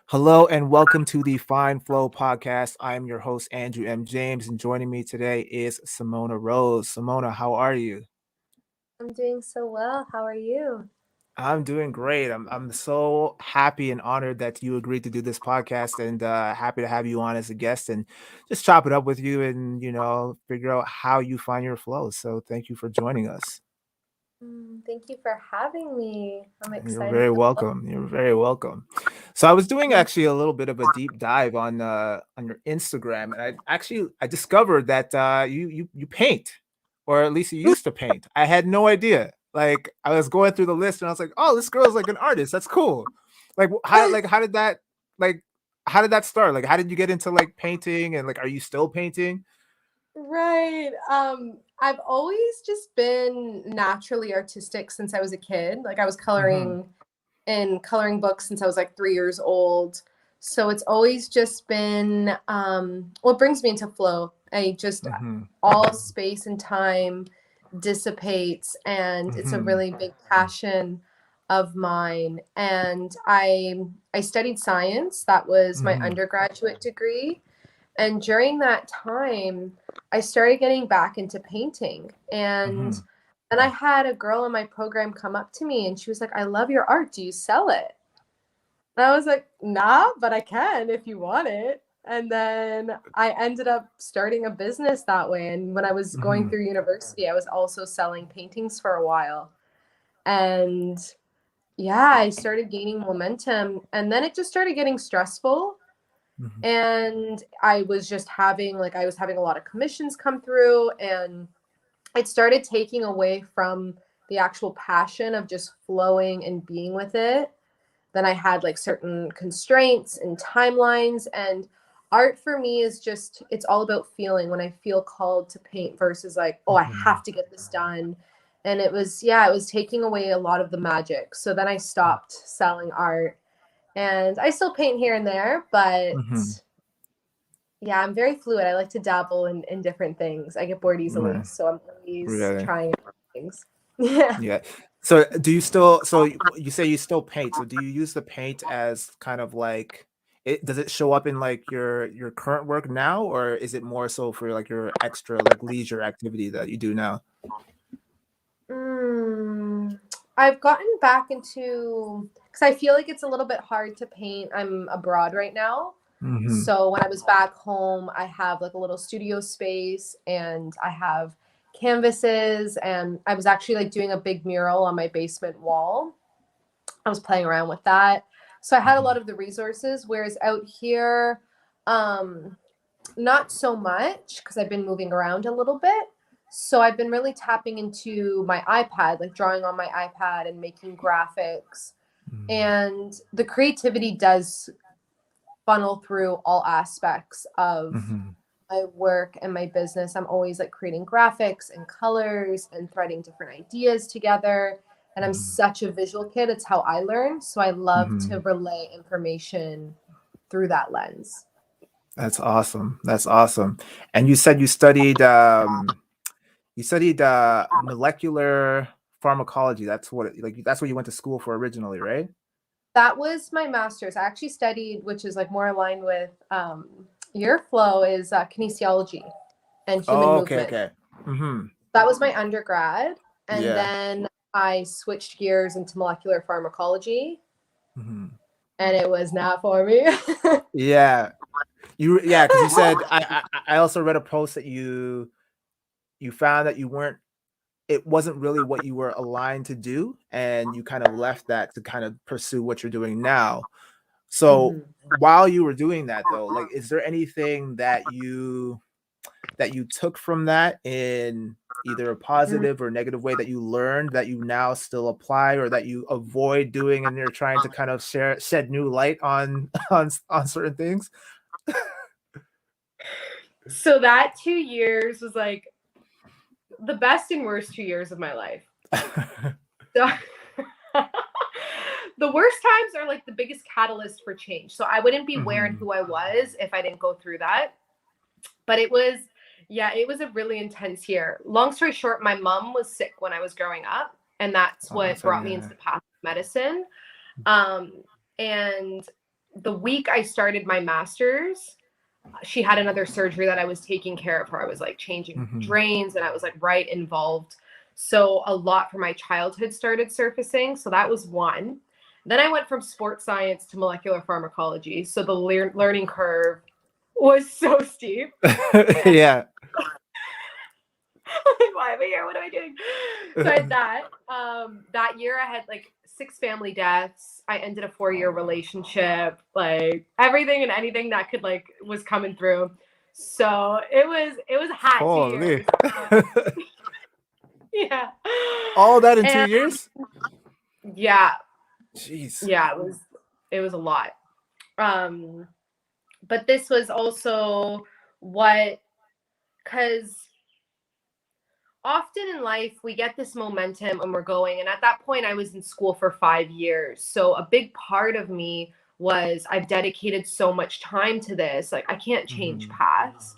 Hello and welcome to the Fine Flow podcast. I am your host, Andrew M. James, and joining me today is Simona Rose. Simona, how are you? I'm doing so well. How are you? I'm doing great. I'm so happy and honored that you agreed to do this podcast, and happy to have you on as a guest and just chop it up with you and figure out how you find your flow. So thank you for joining us. Thank you for having me. I'm You're excited very to look. welcome. You're very welcome. So I was doing actually a little bit of a deep dive on your Instagram, and I discovered that you paint, or at least you used to paint. I had no idea. Like I was going through the list, and I was like, "Oh, this girl's like an artist. That's cool." Like like how did that start? Like how did you get into like painting, and like are you still painting? Right. I've always just been naturally artistic since I was a kid. Like I was Mm-hmm. coloring in coloring books since I was like 3 years old. So it's always just been what brings me into flow. I just Mm-hmm. all space and time dissipates, and it's a Mm-hmm. really big passion of mine. And I studied science. That was my Mm-hmm. undergraduate degree. And during that time, I started getting back into painting. Mm-hmm. And I had a girl in my program come up to me and she was like, "I love your art. Do you sell it?" And I was like, "Nah, but I can if you want it." And then I ended up starting a business that way. And when I was going Mm-hmm. through university, I was also selling paintings for a while. And yeah, I started gaining momentum. And then it just started getting stressful, Mm-hmm. and I was having a lot of commissions come through, and it started taking away from the actual passion of just flowing and being with it. Then I had like certain constraints and timelines, and art for me is just, it's all about feeling when I feel called to paint versus like, oh, I Mm-hmm. have to get this done. And it was, yeah, it was taking away a lot of the magic. So then I stopped selling art, and I still paint here and there, but Mm-hmm. yeah, I'm very fluid. I like to dabble in different things. I get bored easily, Right. so I'm always Really? trying things. Yeah. Yeah. So do you still so you say you still paint. So do you use the paint as kind of like it does it show up in like your current work now, or is it more so for like your extra like leisure activity that you do now? Mm, I've gotten back into, because I feel like it's a little bit hard to paint. I'm abroad right now. Mm-hmm. So when I was back home, I have like a little studio space, and I have canvases, and I was actually like doing a big mural on my basement wall. I was playing around with that. So I had a Mm-hmm. lot of the resources, whereas out here, um, not so much because I've been moving around a little bit. So I've been really tapping into my iPad, like drawing on my iPad and making graphics. And the creativity does funnel through all aspects of Mm-hmm. my work and my business. I'm always like creating graphics and colors and threading different ideas together. And I'm Mm-hmm. such a visual kid. It's how I learn. So I love Mm-hmm. to relay information through that lens. That's awesome. That's awesome. And you said you studied molecular pharmacology. That's what like that's what you went to school for originally, right? That was my master's. I actually studied, which is like more aligned with your flow, is kinesiology and human Oh, okay, movement. okay. Mm-hmm. That was my undergrad. And Yeah. then I switched gears into molecular pharmacology, Mm-hmm. and it was not for me. Yeah, yeah, because you said I also read a post that you found that you weren't it wasn't really what you were aligned to do, and you kind of left that to kind of pursue what you're doing now. So Mhm. while you were doing that though, like is there anything that you took from that in either a positive or negative way that you learned that you now still apply or that you avoid doing and you're trying to kind of shed new light on on certain things? So that 2 years was like the best and worst 2 years of my life. So the worst times are like the biggest catalyst for change. So I wouldn't be where and Hmm. who I was if I didn't go through that. But it was, yeah, it was a really intense year. Long story short, my mom was sick when I was growing up, and that's Oh, what sorry, brought me into yeah. the path of medicine. Um, and the week I started my master's, she had another surgery that I was taking care of her. I was like changing drains and I was like right involved. So a lot from my childhood started surfacing. So that was one. Then I went from sports science to molecular pharmacology. So the learning curve was so steep. Yeah. Why am I here? What am I doing? So I had that. That year I had like 6 family deaths. I ended a 4-year relationship. Like everything and anything that could like was coming through. So it was a hot 2 Holy. years. Yeah. All that in 2 And years? yeah, Jeez. yeah, it was a lot. But this was also what, because often in life we get this momentum and we're going, and at that point I was in school for 5 years, so a big part of me was I've dedicated so much time to this, like I can't change paths.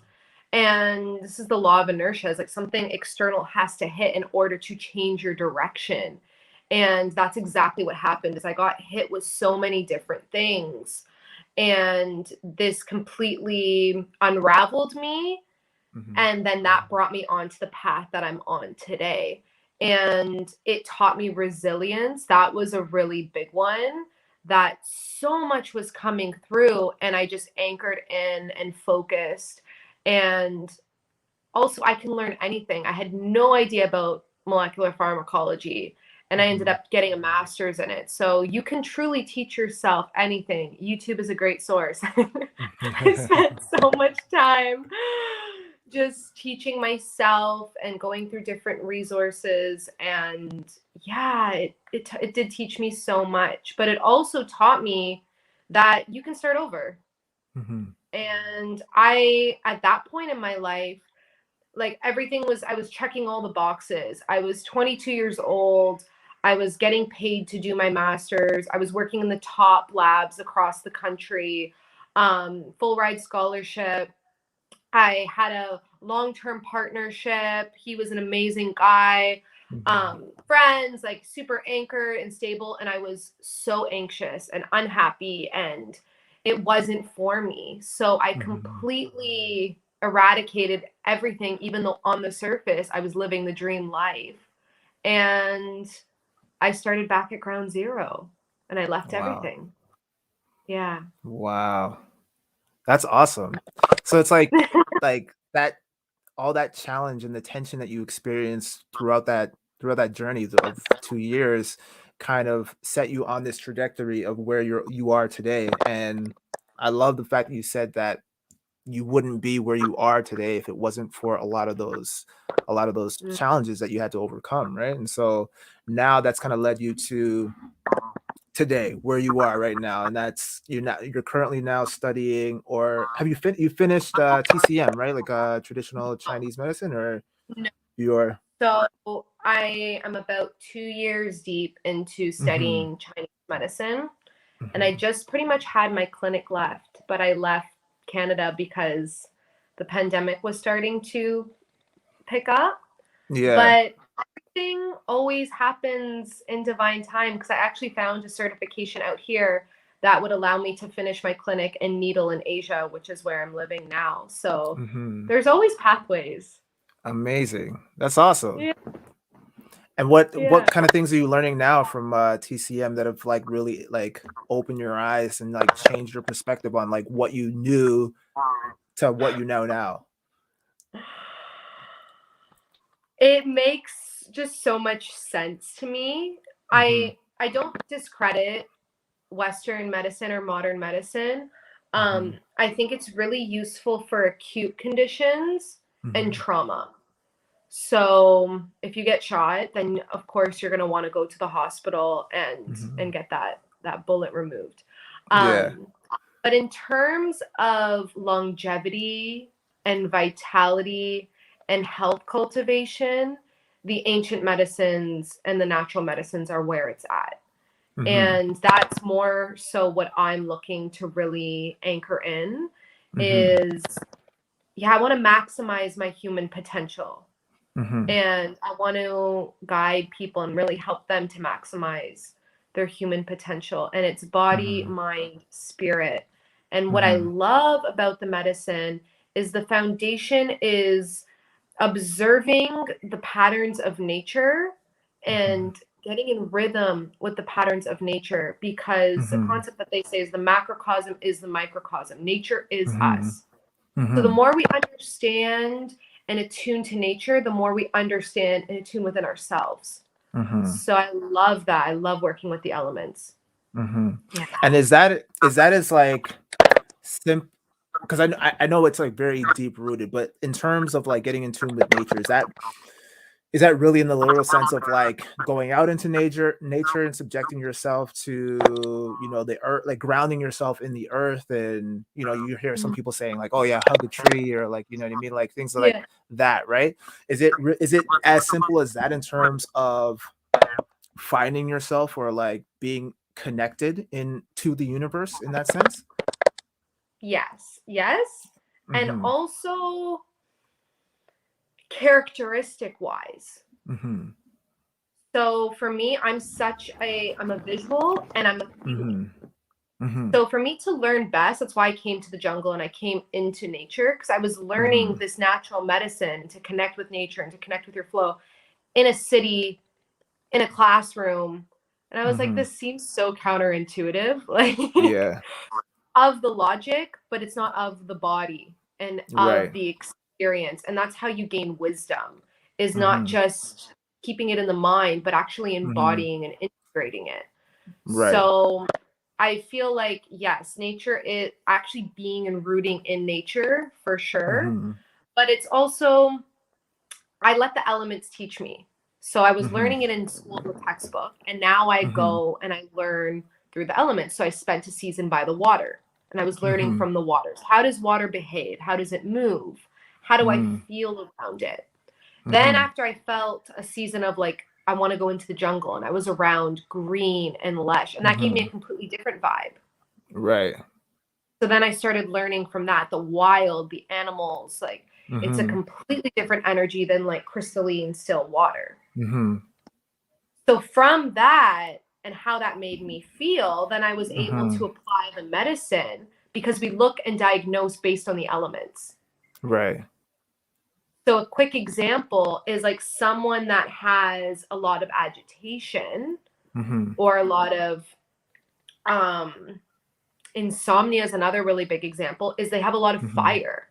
And this is the law of inertia, is like something external has to hit in order to change your direction. And that's exactly what happened, is I got hit with so many different things, and this completely unraveled me. And then that brought me onto the path that I'm on today. And it taught me resilience. That was a really big one, that so much was coming through and I just anchored in and focused. And also I can learn anything. I had no idea about molecular pharmacology and I ended up getting a master's in it. So you can truly teach yourself anything. YouTube is a great source. I spent so much time just teaching myself and going through different resources. And yeah, it did teach me so much, but it also taught me that you can start over. And I, at that point in my life, like everything was, I was checking all the boxes. I was 22 years old. I was getting paid to do my master's. I was working in the top labs across the country, full ride scholarship. I had a long-term partnership. He was an amazing guy. Friends, like super anchored and stable. And I was so anxious and unhappy, and it wasn't for me. So I completely eradicated everything, even though on the surface I was living the dream life. And I started back at ground zero and I left Wow. everything. Yeah. Wow. That's awesome. So it's like that, all that challenge and the tension that you experienced throughout that journey of 2 years kind of set you on this trajectory of where you are today. And I love the fact that you said that you wouldn't be where you are today if it wasn't for a lot of those challenges that you had to overcome, right? And so now that's kind of led you to today where you are right now, and that's you're currently now studying, or have you finished TCM, right? Like traditional Chinese medicine, or No. you're So I am about 2 years deep into studying Chinese medicine, and I just pretty much had my clinic left, but I left Canada because the pandemic was starting to pick up. yeah. But everything always happens in divine time, because I actually found a certification out here that would allow me to finish my clinic in Needle in Asia, which is where I'm living now. So there's always pathways. Amazing, that's awesome. Yeah. And Yeah. what kind of things are you learning now from TCM that have like really like opened your eyes and like changed your perspective on like what you knew to what you know now? It makes just so much sense to me. I don't discredit Western medicine or modern medicine. I think it's really useful for acute conditions and trauma. So if you get shot, then of course you're going to want to go to the hospital and get that bullet removed. Yeah. But in terms of longevity and vitality and health cultivation, the ancient medicines and the natural medicines are where it's at. And that's more so what I'm looking to really anchor in is, yeah, I want to maximize my human potential. And I want to guide people and really help them to maximize their human potential, and it's body, Mm-hmm. mind, spirit. And what I Mm-hmm. love about the medicine is the foundation is observing the patterns of nature Mm-hmm. and getting in rhythm with the patterns of nature, because the Mm-hmm. concept that they say is the macrocosm is the microcosm. Nature is Mm-hmm. us. So the Mm-hmm. more we understand and attune to nature, the more we understand and attune within ourselves. Mm-hmm. So I love that. I love working with the elements. Mm-hmm. Yeah. And is that as like sim because I know it's like very deep rooted, but in terms of like getting in tune with nature, is that really in the literal sense of like going out into nature and subjecting yourself to, the earth, like grounding yourself in the earth? And you hear some Mhm. people saying like, oh yeah, hug a tree, or like, you know what I mean, like things like Yeah. that, right? Is it as simple as that in terms of finding yourself, or like being connected into the universe in that sense? Yes. Yes. And Mm-hmm. also characteristic wise. Mm-hmm. So for me, I'm a visual and I'm a feeling. Mm-hmm. Mm-hmm. So for me to learn best, that's why I came to the jungle and I came into nature, because I was learning Mm-hmm. this natural medicine to connect with nature and to connect with your flow in a city, in a classroom. And I was like, Mm-hmm. this seems so counterintuitive, like Yeah. of the logic, but it's not of the body and of Right. the experience. And that's how you gain wisdom, is not Mm-hmm. just keeping it in the mind, but actually Mm-hmm. embodying and integrating it. Right. So I feel like, yes, nature is actually being and rooting in nature for sure. Mm-hmm. But it's also, I let the elements teach me. So I was Mm-hmm. learning it in school with textbook, and now I Mm-hmm. go and I learn through the elements. So I spent a season by the water, and I was learning Mm-hmm. from the waters. How does water behave? How does it move? How do I feel around it? Then Mm-hmm. after I felt a season of like, I want to go into the jungle, and I was around green and lush, and that gave me Mm-hmm. a completely different vibe. Right. So then I started learning from that, the wild, the animals, like it's a Mm-hmm. completely different energy than like crystalline still water. Mm-hmm. So from that and how that made me feel, then I was able Mm-hmm. to apply the medicine, because we look and diagnose based on the elements. Right. So a quick example is like someone that has a lot of agitation Mm-hmm. or a lot of um insomnia is another really big example, is they have a lot of Mm-hmm. fire.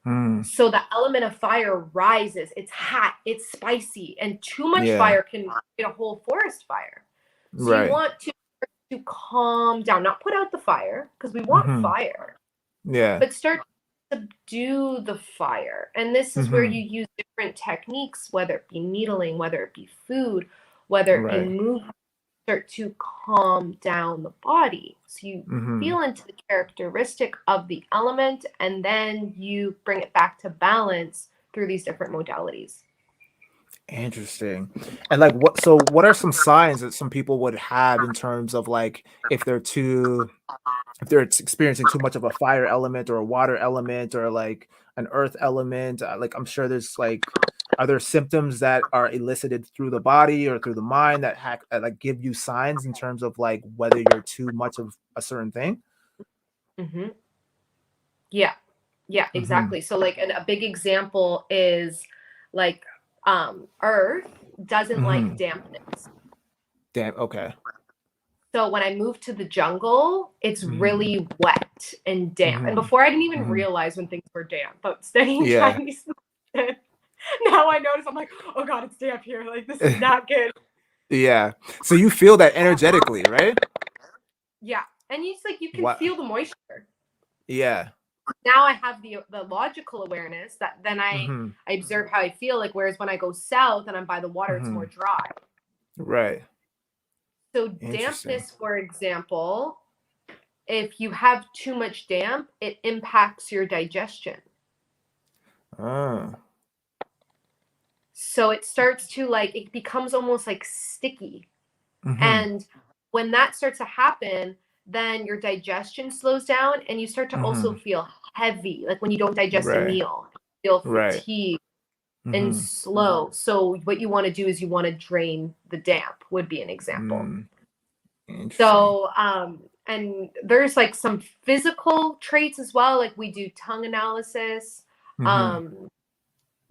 Mm-hmm. So the element of fire rises. It's hot, it's spicy, and too much Yeah. fire can get a whole forest fire. So you Right. want to calm down, not put out the fire, because we want Mm-hmm. fire, Yeah. but start to subdue the fire. And this is where Mm-hmm. you use different techniques, whether it be needling, whether it be food, whether it be Right. movement, start to calm down the body. So you Mm-hmm. feel into the characteristic of the element, and then you bring it back to balance through these different modalities. Interesting. And like what are some signs that some people would have in terms of like if they're experiencing too much of a fire element or a water element or like an earth element? Like I'm sure there's like, are there symptoms that are elicited through the body or through the mind that like give you signs in terms of like whether you're too much of a certain thing? Mm-hmm. Yeah, yeah, Mm-hmm. exactly. So like a big example is like earth doesn't like Mm-hmm. dampness. Damn. Okay. So when I moved to the jungle, it's Mm-hmm. really wet and damp. And Mm-hmm. before I didn't even Mm-hmm. realize when things were damp, but studying Yeah. Chinese now I notice, I'm like, oh God, it's damp here. Like this is not good. Yeah. So you feel that energetically, right? Yeah. And it's like you can What? feel the moisture. Yeah. Now I have the logical awareness that then Mm-hmm. I observe how I feel. Like whereas when I go south and I'm by the water, it's Mm-hmm. more dry. Right. So Interesting. dampness, for example, if you have too much damp, it impacts your digestion. Oh. So it starts to like, it becomes almost like sticky. Mm-hmm. And when that starts to happen, then your digestion slows down and you start to also Mm-hmm. feel heavy. Like when you don't digest a Right. meal, you feel Right. fatigued and Mm-hmm. slow. So what you want to do is you want to drain the damp, would be an example. Mm. Interesting. So, and there's like some physical traits as well. Like we do tongue analysis. Mm-hmm. Um,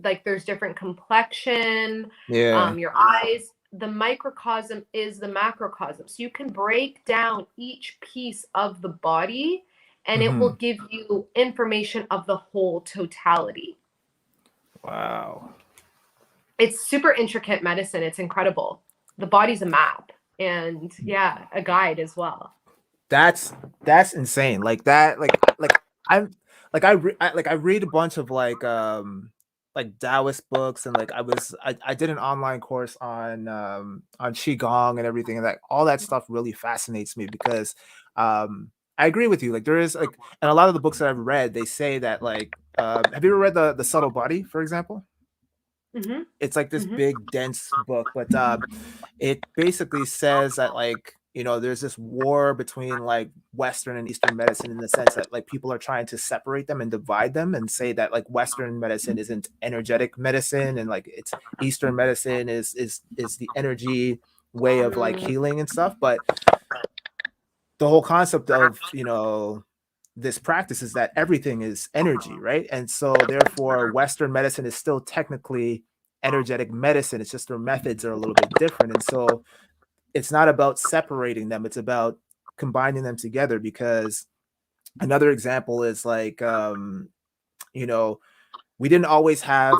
like there's different complexion, Yeah. your eyes. The microcosm is the macrocosm. So you can break down each piece of the body and it will Mm-hmm. give you information of the whole totality. Wow. It's super intricate medicine. It's incredible. The body's a map and yeah, a guide as well. That's that's insane. Like that. I'm like I read a bunch of like Taoist books, and like I did an online course on qigong and everything, and like all that stuff really fascinates me because I agree with you. Like there is like, and a lot of the books that I've read, they say that like have you ever read the Subtle Body, for example? Mm-hmm. It's like this Mm-hmm. big dense book, but it basically says that like, you know, there's this war between like Western and Eastern medicine, in the sense that like people are trying to separate them and divide them and say that like Western medicine isn't energetic medicine, and like it's Eastern medicine is the energy way of like Mm-hmm. healing and stuff. But the whole concept of, you know, this practice is that everything is energy, right? And so therefore Western medicine is still technically energetic medicine. It's just their methods are a little bit different. And so it's not about separating them, it's about combining them together. Because another example is like you know, we didn't always have,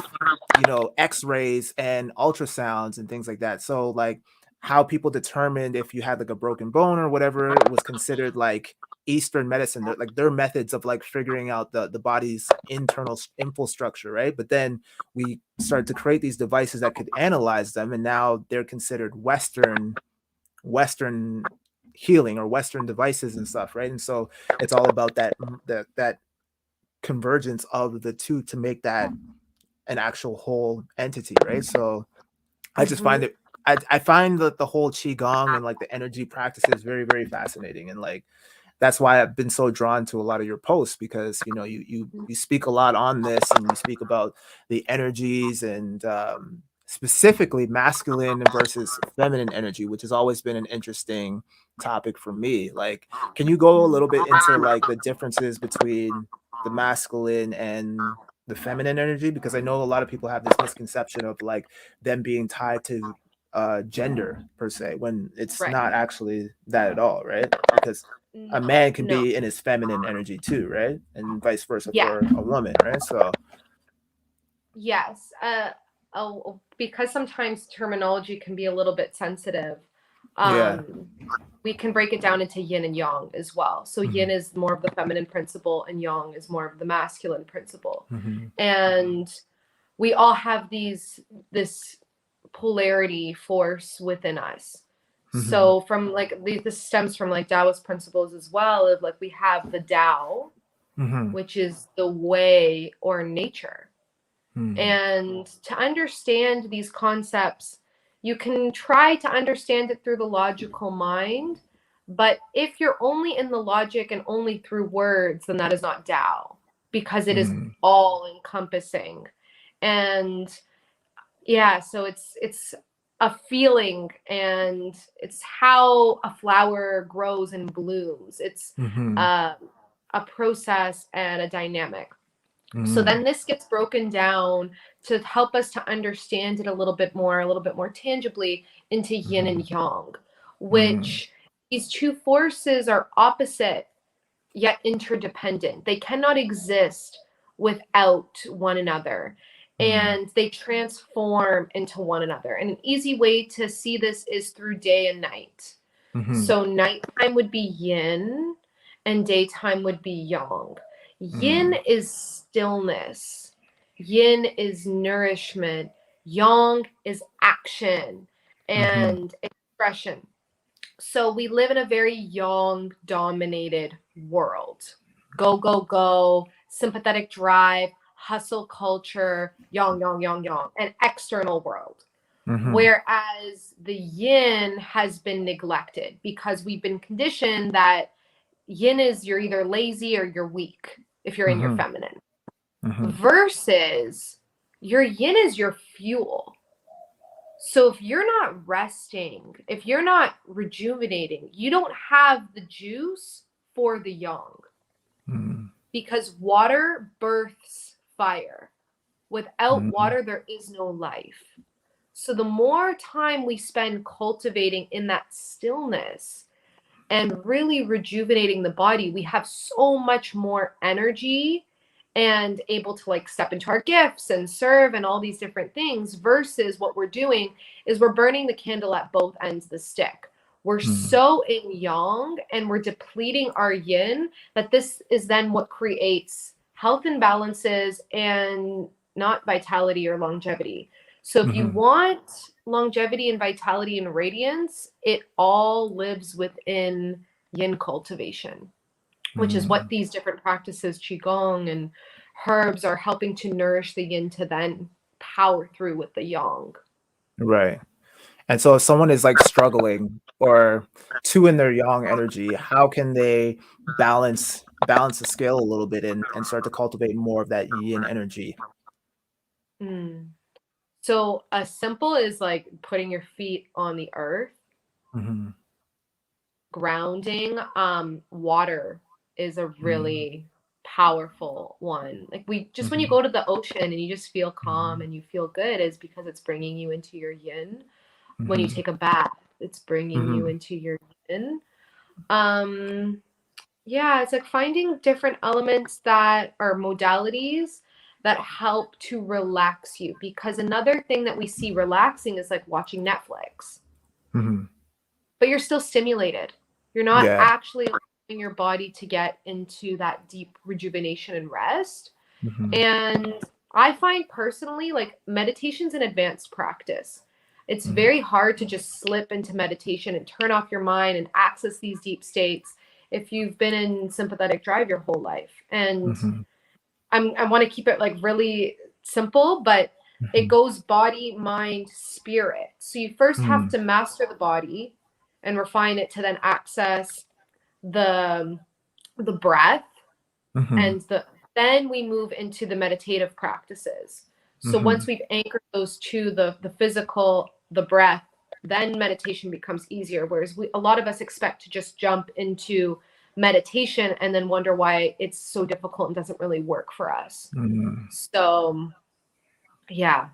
you know, x-rays and ultrasounds and things like that. So like how people determined if you had like a broken bone or whatever was considered like Eastern medicine. They're, like their methods of like figuring out the body's internal infrastructure, right? But then we started to create these devices that could analyze them, and now they're considered Western healing or Western devices and stuff, right? And so it's all about that convergence of the two to make that an actual whole entity, right? So I just find Mm-hmm. it, I find that the whole qigong and like the energy practices very very fascinating, and like that's why I've been so drawn to a lot of your posts, because you know you speak a lot on this, and you speak about the energies, and specifically masculine versus feminine energy, which has always been an interesting topic for me. Like, can you go a little bit into like the differences between the masculine and the feminine energy? Because I know a lot of people have this misconception of like them being tied to gender per se, when it's Right. not actually that at all, right? Because a No, man can no. be in his feminine energy too, right? And vice versa Yeah. for a woman, right? So Yes. Oh, because sometimes terminology can be a little bit sensitive. yeah. Um, we can break it down into yin and yang as well. So yin Mm-hmm. is more of the feminine principle and yang is more of the masculine principle. Mm-hmm. And we all have this polarity force within us. Mm-hmm. So from like this stems from like Taoist principles as well, of like we have the Tao, Mm-hmm. which is the way or nature. Mm-hmm. And to understand these concepts, you can try to understand it through the logical mind. But if you're only in the logic and only through words, then that is not Tao, because it is Mm-hmm. all encompassing. And yeah, so it's a feeling and it's how a flower grows and blooms. It's Mm-hmm. uh, a process and a dynamic. So Mm-hmm. then this gets broken down to help us to understand it a little bit more tangibly into yin Mm-hmm. and yang, Mm-hmm. which these two forces are opposite yet interdependent. They cannot exist without one another, and they transform into one another. And an easy way to see this is through day and night. Mm-hmm. So nighttime would be yin and daytime would be yang. Yin Mm-hmm. is stillness. Yin is nourishment. Yang is action Mm-hmm. and expression. So we live in a very yang dominated world. Go, go, go, sympathetic drive, hustle culture, yang, yang, yang, yang, an external world. Mm-hmm. Whereas the yin has been neglected because we've been conditioned that yin is you're either lazy or you're weak if you're in your Mm-hmm. feminine, Mm-hmm. versus your yin is your fuel. So if you're not resting, if you're not rejuvenating, you don't have the juice for the yang, Mm, because water births fire. Without mm, water, there is no life. So the more time we spend cultivating in that stillness and really rejuvenating the body, we have so much more energy and able to like step into our gifts and serve and all these different things, versus what we're doing is we're burning the candle at both ends of the stick. We're mm, so in yang and we're depleting our yin, that this is then what creates health imbalances and not vitality or longevity. So if you mhm, want longevity and vitality and radiance, it all lives within yin cultivation, which is what mm. these different practices, qigong and herbs, are helping to nourish the yin to then power through with the yang. Right. And so if someone is like struggling or too in their yang energy, how can they balance the scale a little bit and start to cultivate more of that yin energy? Mm. So a simple is like putting your feet on the earth, Mhm, grounding. Water is a mm, really powerful one. Like we just, when you mhm, go to the ocean and you just feel calm mhm, and you feel good, is because it's bringing you into your yin. When you mhm, take a bath, it's bringing you mhm, into your yin. Um, yeah, it's like finding different elements that are modalities that help to relax you. Because another thing that we see relaxing is like watching Netflix, mhm. but you're still stimulated. You're not Yeah. actually allowing your body to get into that deep rejuvenation and rest. Mhm, And I find personally, like, meditation's an advanced practice. It's mhm, very hard to just slip into meditation and turn off your mind and access these deep states if you've been in sympathetic drive your whole life. And mhm, I want to keep it like really simple, but it mhm, goes body, mind, spirit. So you first have mm, to master the body and refine it to then access the the breath, mhm, and then we move into the meditative practices. So once mhm, we've anchored those two, the physical, the breath, then meditation becomes easier. Whereas a lot of us expect to just jump into meditation and then wonder why it's so difficult and doesn't really work for us. mhm. So yeah.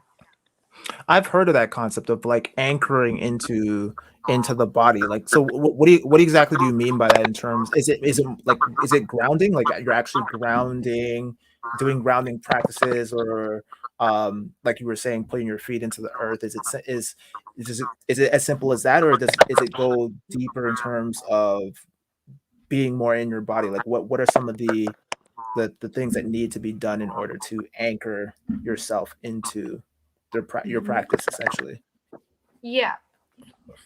I've heard of that concept of like anchoring into the body. Like, so what exactly do you mean by that in terms? Is it grounding? Like you're actually grounding, doing grounding practices, or like you were saying, putting your feet into the earth? Is it as simple as that, or is it go deeper in terms of being more in your body? Like what are some of the things that need to be done in order to anchor yourself into your Mhm. practice essentially? Yeah.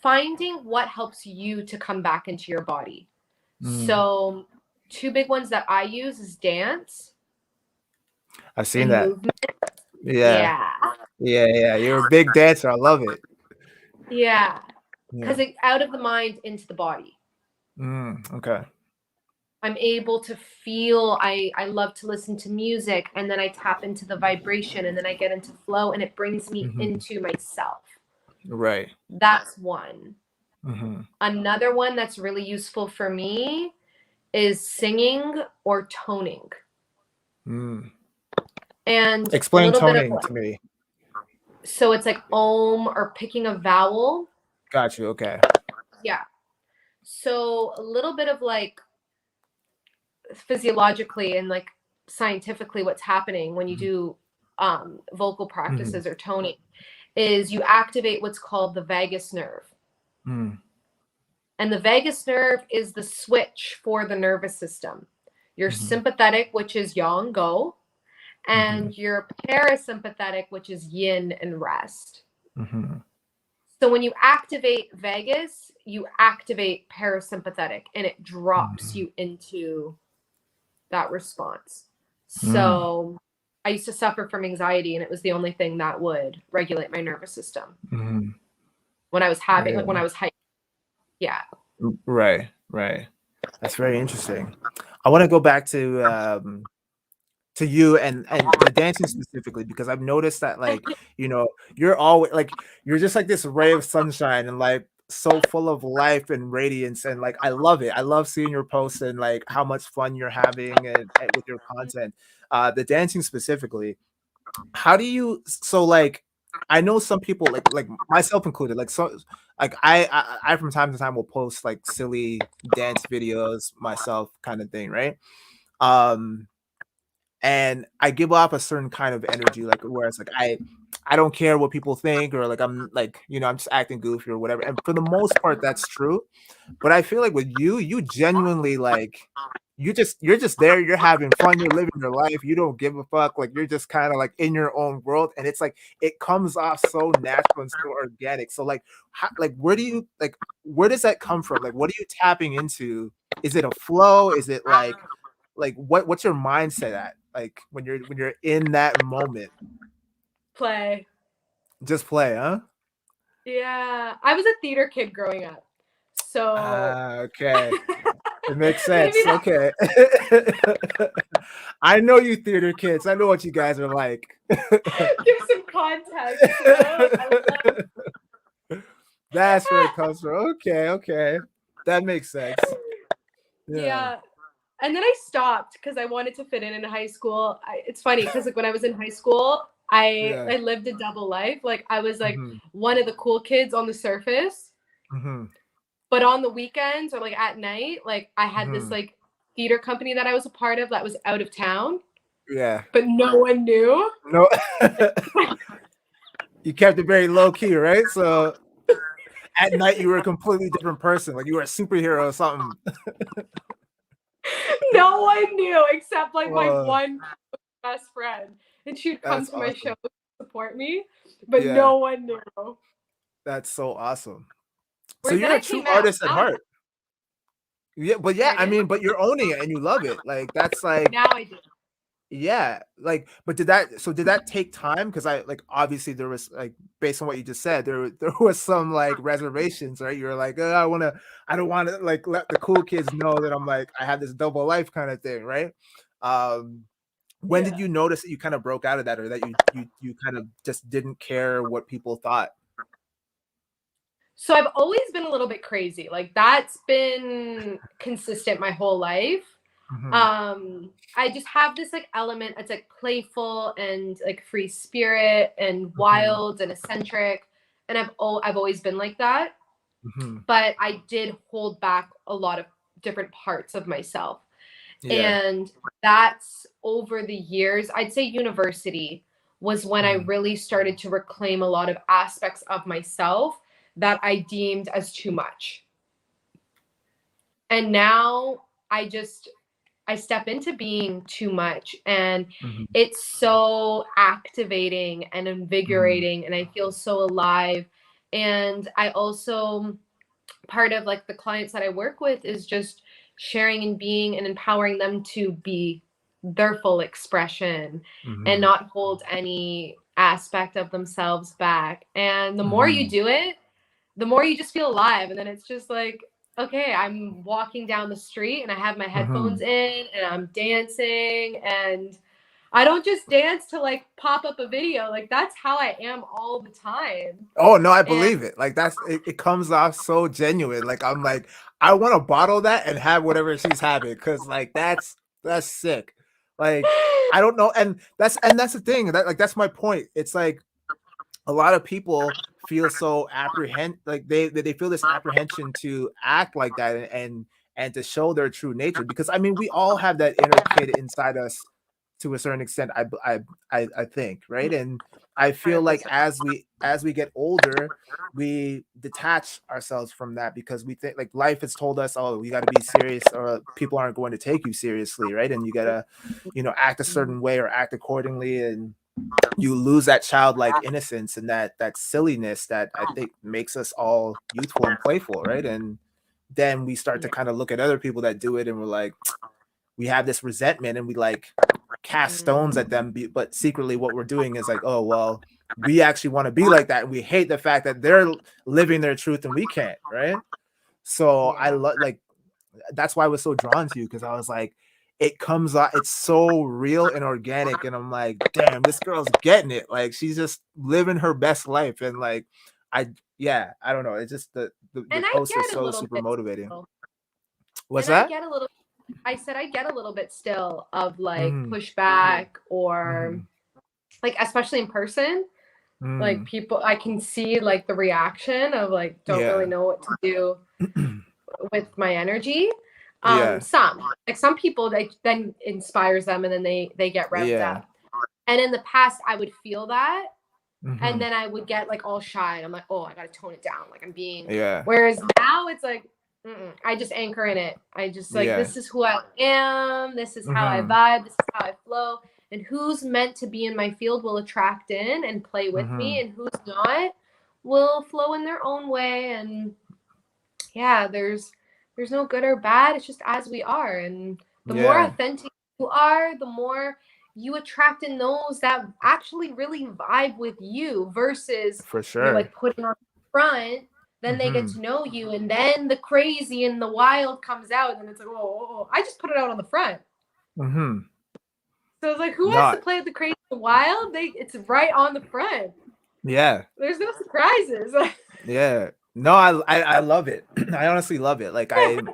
Finding what helps you to come back into your body. Mm, So two big ones that I use is dance I've seen and that. movement. Yeah. Yeah. Yeah. You're a big dancer. I love it. Yeah. Because Yeah. it out of the mind into the body. Okay. I'm able to feel. I love to listen to music, and then I tap into the vibration, and then I get into flow, and it brings me Hmm. into myself. Right. That's one. Hmm. Another one that's really useful for me is singing or toning. Mm. And a Explain little bit of, toning to me. so it's like om or picking a vowel. Got you. Okay. Yeah. So a little bit of like physiologically and like scientifically what's happening when you do vocal Hmm. practices or toning is you activate what's called the vagus nerve. Mm. And the vagus nerve is the switch for the nervous system. Your Hmm. sympathetic, which is yang, go, Hmm. and your parasympathetic, which is yin and rest. Hmm. So when you activate vagus, you activate parasympathetic and it drops Hmm. you into that response. Mm. So I used to suffer from anxiety, and it was the only thing that would regulate my nervous system Hmm. when I was having, like, when I Yeah. was hiking. Yeah. Right. Right. That's very interesting. I want to go back to to you and the dancing specifically, because I've noticed that, like, you know, you're always like, you're just like this ray of sunshine and like so full of life and radiance, and like I love it. I love seeing your posts and like how much fun you're having and with your content. The dancing specifically, how do you, so like, I know some people like myself included, like, so like I from time to time will post like silly dance videos myself kind of thing, right? um and I give off a certain kind of energy, like, whereas like I don't care what people think, or like I'm like, you know, I'm just acting goofy or whatever. And for the most part, that's true. But I feel like with you, you genuinely like, you're just there, you're having fun, you're living your life, you don't give a fuck, like you're just kind of like in your own world, and it's like it comes off so natural and so organic. So like, how, like where do you like, where does that come from? Like, what are you tapping into? Is it a flow? Is it like what's your mindset at, like when you're in that moment? Play. Just play, huh? Yeah, I was a theater kid growing up, so Okay, it makes maybe sense. that Okay. I know you theater kids. I know what you guys are like. gives some context. You know, like I love. That's where it comes from. Okay, okay. That makes sense. Yeah. Yeah, and then I stopped because I wanted to fit in high school. It's funny because like when I was in high school, Yeah. I lived a double life. Like I was like Mhm. one of the cool kids on the surface, Mhm. but on the weekends or like at night, like I had this Mhm. like theater company that I was a part of that was out of town, Yeah. but no one knew. No. You kept it very low key, right? So at night you were a completely different person, like you were a superhero or something. No one knew except like my Oh, one best friend, and she'd come that's to my show awesome. to support me, but Yeah, no one knew. that's so awesome. So Whereas then you're a I true came out. artist at heart. Yeah, but yeah, I Pardon? mean, but you're owning it and you love it. Like that's like, Now I do. yeah, like, but did that, so did that take time? Because I like, obviously there was like, based on what you just said, there was some like reservations, right? You're like, I don't want to like let the cool kids know that I'm like I have this double life kind of thing, right? Um, when did Yeah. you notice that you kind of broke out of that, or that you kind of just didn't care what people thought? So I've always been a little bit crazy. Like that's been consistent my whole life. Hmm. I just have this like element. It's like playful and like free spirit and Hmm. wild and eccentric, and I've always been like that. Hmm. But I did hold back a lot of different parts of myself. Yeah. And that's over the years. I'd say university was when I Mm. really started to reclaim a lot of aspects of myself that I deemed as too much. And now I step into being too much, and Mhm. it's so activating and Mhm. invigorating, and I feel so alive. And I also, part of like the clients that I work with is just sharing and being and empowering them to be their full expression and Mhm. not hold any aspect of themselves back. And the more you Mhm. do it, the more you just feel alive. And then it's just like, okay, I'm walking down the street and I have my headphones Mhm. in and I'm dancing, and I don't just dance to like pop up a video. Like that's how I am all the time. Oh, no, I And believe it. Like that's it, it comes off so genuine. Like I'm like, I want to bottle that and have whatever she's having, because like that's sick. Like I don't know, and that's the thing, that like that's my point. It's like a lot of people feel so like they feel this apprehension to act like that, and to show their true nature, because I mean we all have that inner kid inside us to a certain extent. I think, right? And I feel like 100%. as we get older, we detach ourselves from that, because we think like life has told us, oh, you got to be serious or people aren't going to take you seriously, right? And you got to, you know, act a certain way or act accordingly, and you lose that childlike innocence and that silliness that I think makes us all youthful and playful, right? And then we start to Yeah. kind of look at other people that do it, and we're like, we have this resentment, and we like cast stones at Mm, them, but secretly what we're doing is like, oh well, we actually want to be like that, and we hate the fact that they're living their truth and we can't, right? So I yeah. love, like, that's why I was so drawn to you, because I was like, it comes out, it's so real and organic, and I'm like, damn, this girl's getting it. Like she's just living her best life, and like I yeah, I don't know. It's just the And I posts are get a so little super bit motivating. still. What's And I that? get a little, I said I get a little bit still of like Mm-hmm. pushback or Mm-hmm. like, especially in person, like Mm. people, I can see like the reaction of like, don't really Yeah. know what to do with my energy. Yeah. Some people, they then inspires them and then they get revved Yeah. up. And in the past, I would feel that. And Mm-hmm. then I would get like all shy. And I'm like, oh, I got to tone it down. Like I'm being, Yeah. whereas now it's like, I just anchor in it. I just like, Yeah. this is who I am. This is how I Mm-hmm. vibe. This is how I flow. And who's meant to be in my field will attract in and play with Mm-hmm. me. And who's not will flow in their own way. And yeah, there's no good or bad. It's just as we are. And the more Yeah. authentic you are, the more you attract in those that actually really vibe with you versus For you're sure. like putting on the front, then they get Mm-hmm. to know you, and then the crazy and the wild comes out, and then it's like, oh, I just put it out on the front. Mm-hmm. So it's like, who wants to Not. play with the crazy and wild? It's right on the front. Yeah. There's no surprises. Yeah. No, I love it. I honestly love it. Like I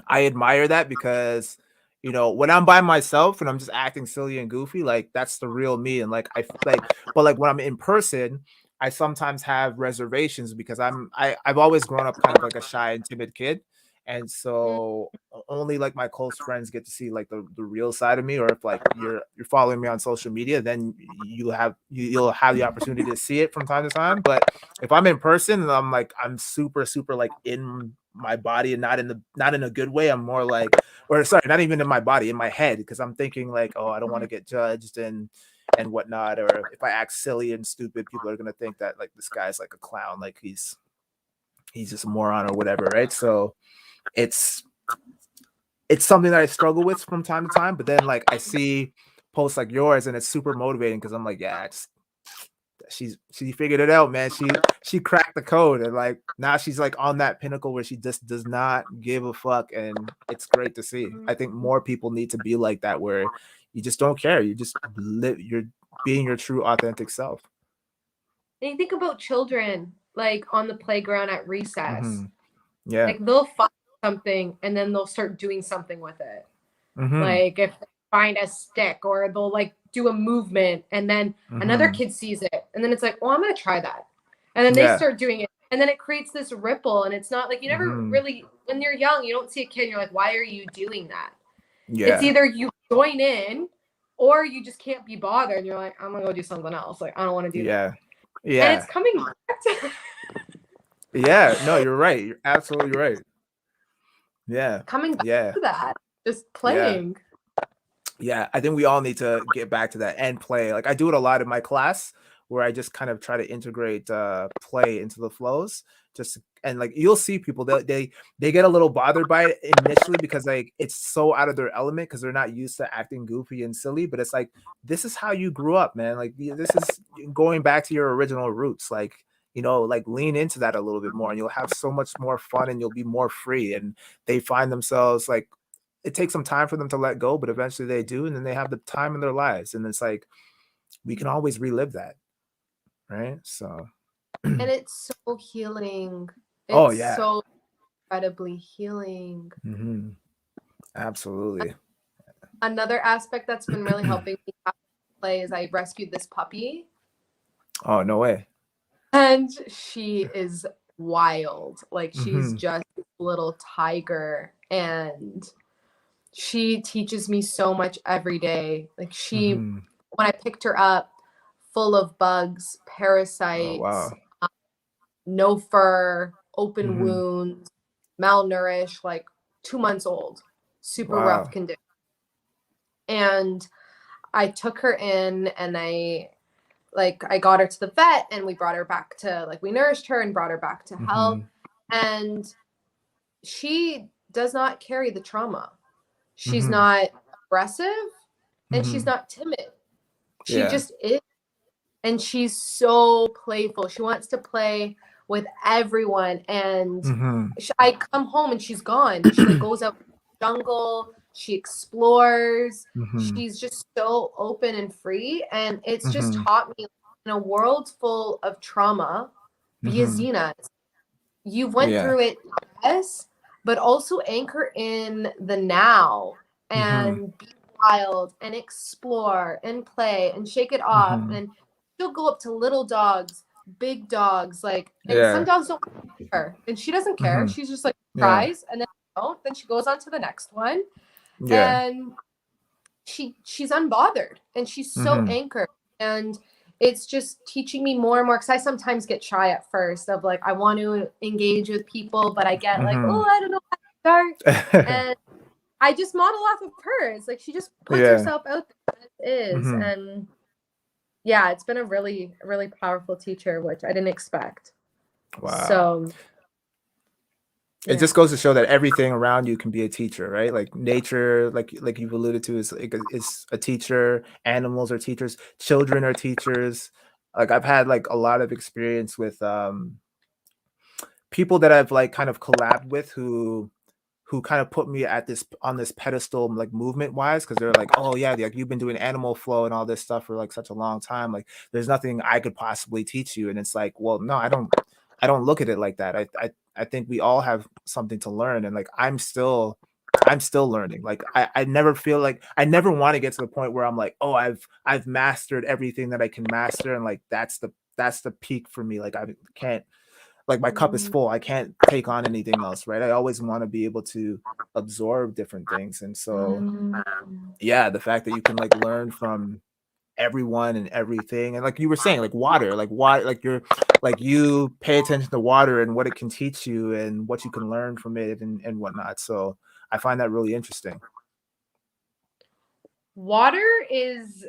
admire that because when I'm by myself and I'm just acting silly and goofy, like that's the real me. And like but like when I'm in person, I sometimes have reservations because I've always grown up kind of like a shy and timid kid. And so only like my close friends get to see like the real side of me. Or if like you're following me on social media, then you'll have the opportunity to see it from time to time. But if I'm in person and I'm super, super like in my body and not in a good way, I'm more like, or sorry, not even in my body, in my head, because I'm thinking like, oh, I don't want to get judged and whatnot. Or if I act silly and stupid, people are gonna think that like this guy's like a clown, like he's just a moron or whatever, right? So it's it's something that I struggle with from time to time. But then like I see posts like yours and it's super motivating because I'm like, yeah, she figured it out, man. She cracked the code, and like now she's like on that pinnacle where she just does not give a fuck, and it's great to see. I think more people need to be like that, where you just don't care. You just live. You're being your true, authentic self. And you think about children like on the playground at recess. Mm-hmm. Yeah. Like they'll find something and then they'll start doing something with it. Mm-hmm. Like if they find a stick or they'll like do a movement and then another Mm-hmm. kid sees it and then it's like, oh, I'm gonna try that. And then they Yeah. start doing it. And then it creates this ripple. And it's not like you never Mm-hmm. really, when you're young, you don't see a kid and you're like, why are you doing that? It's Yeah. either you join in or you just can't be bothered and you're like, I'm gonna go do something else. Like I don't want to do that. Yeah. And it's Yeah. coming back to Yeah. No, you're right. You're absolutely right. Yeah. coming back Yeah. to that. Just Yeah. playing. Yeah, I think we all need to get back to that and play. Like I do it a lot in my class where I just kind of try to integrate play into the flows. Just and like you'll see people that they get a little bothered by it initially because like it's so out of their element because they're not used to acting goofy and silly. But it's like this is how you grew up, man. Like this is going back to your original roots. Like like lean into that a little bit more, and you'll have so much more fun, and you'll be more free. And they find themselves like it takes some time for them to let go, but eventually they do, and then they have the time in their lives, and it's like we can always relive that, right? So, And it's so healing. oh It's yeah, so incredibly healing. hmm absolutely. Another aspect that's been really helping me play is I rescued this puppy Oh no way. and she is wild. Like she's Hmm. just a little tiger and she teaches me so much every day. Like Hmm. when I picked her up, full of bugs, Oh parasites, wow. no fur, open Hmm. wounds, malnourished, like 2 months old, super rough Wow. condition. And I took her in and I got her to the vet and we brought her back to like we nourished her and brought her back to health. Hmm. And she does not carry the trauma. She's Hmm. not aggressive and she's Hmm. not timid. She Yeah. just is. And she's so playful. She wants to play with everyone. And Hmm. I come home and she's gone. She like goes out in the jungle. She explores. Mhm. She's just so open and free. And it's just Mhm. taught me in a world full of trauma via Mhm. Xena, you went Yeah. through it, yes, but also anchor in the now Mhm. and be wild and explore and play and shake it off. Mhm. And she'll go up to little dogs, big dogs, like, and some Yeah. dogs don't care, and she doesn't care. Mhm. She's just like Yeah. tries, and then don't. Then she goes on to the next one, Yeah. and she's unbothered and she's so Mhm. anchored. And it's just teaching me more and more, because I sometimes get shy at first of like, I want to engage with people, but I get like, Mhm. oh, I don't know how to start. And I just model off of her. It's like she just puts Yeah. herself out there as is. Mhm. And yeah, it's been a really, really powerful teacher, which I didn't expect. Wow. So It yeah. just goes to show that everything around you can be a teacher, right? Like nature, like you've alluded to, is a teacher. Animals are teachers. Children are teachers. Like I've had like a lot of experience with people that I've like kind of collabed with who kind of put me at this on this pedestal, like movement wise, because they're like, oh yeah, like you've been doing animal flow and all this stuff for like such a long time. Like there's nothing I could possibly teach you. And it's like, well, no, I don't look at it like that. I think we all have something to learn, and like I'm still learning. Like I never feel like I never want to get to the point where I'm like, oh, I've mastered everything that I can master, and like that's the peak for me. Like I can't, like my cup is full. I can't take on anything else, right? I always want to be able to absorb different things. And so yeah, the fact that you can like learn from everyone and everything, and like you were saying, like water, like you pay attention to water and what it can teach you and what you can learn from it and whatnot. So I find that really interesting. Water is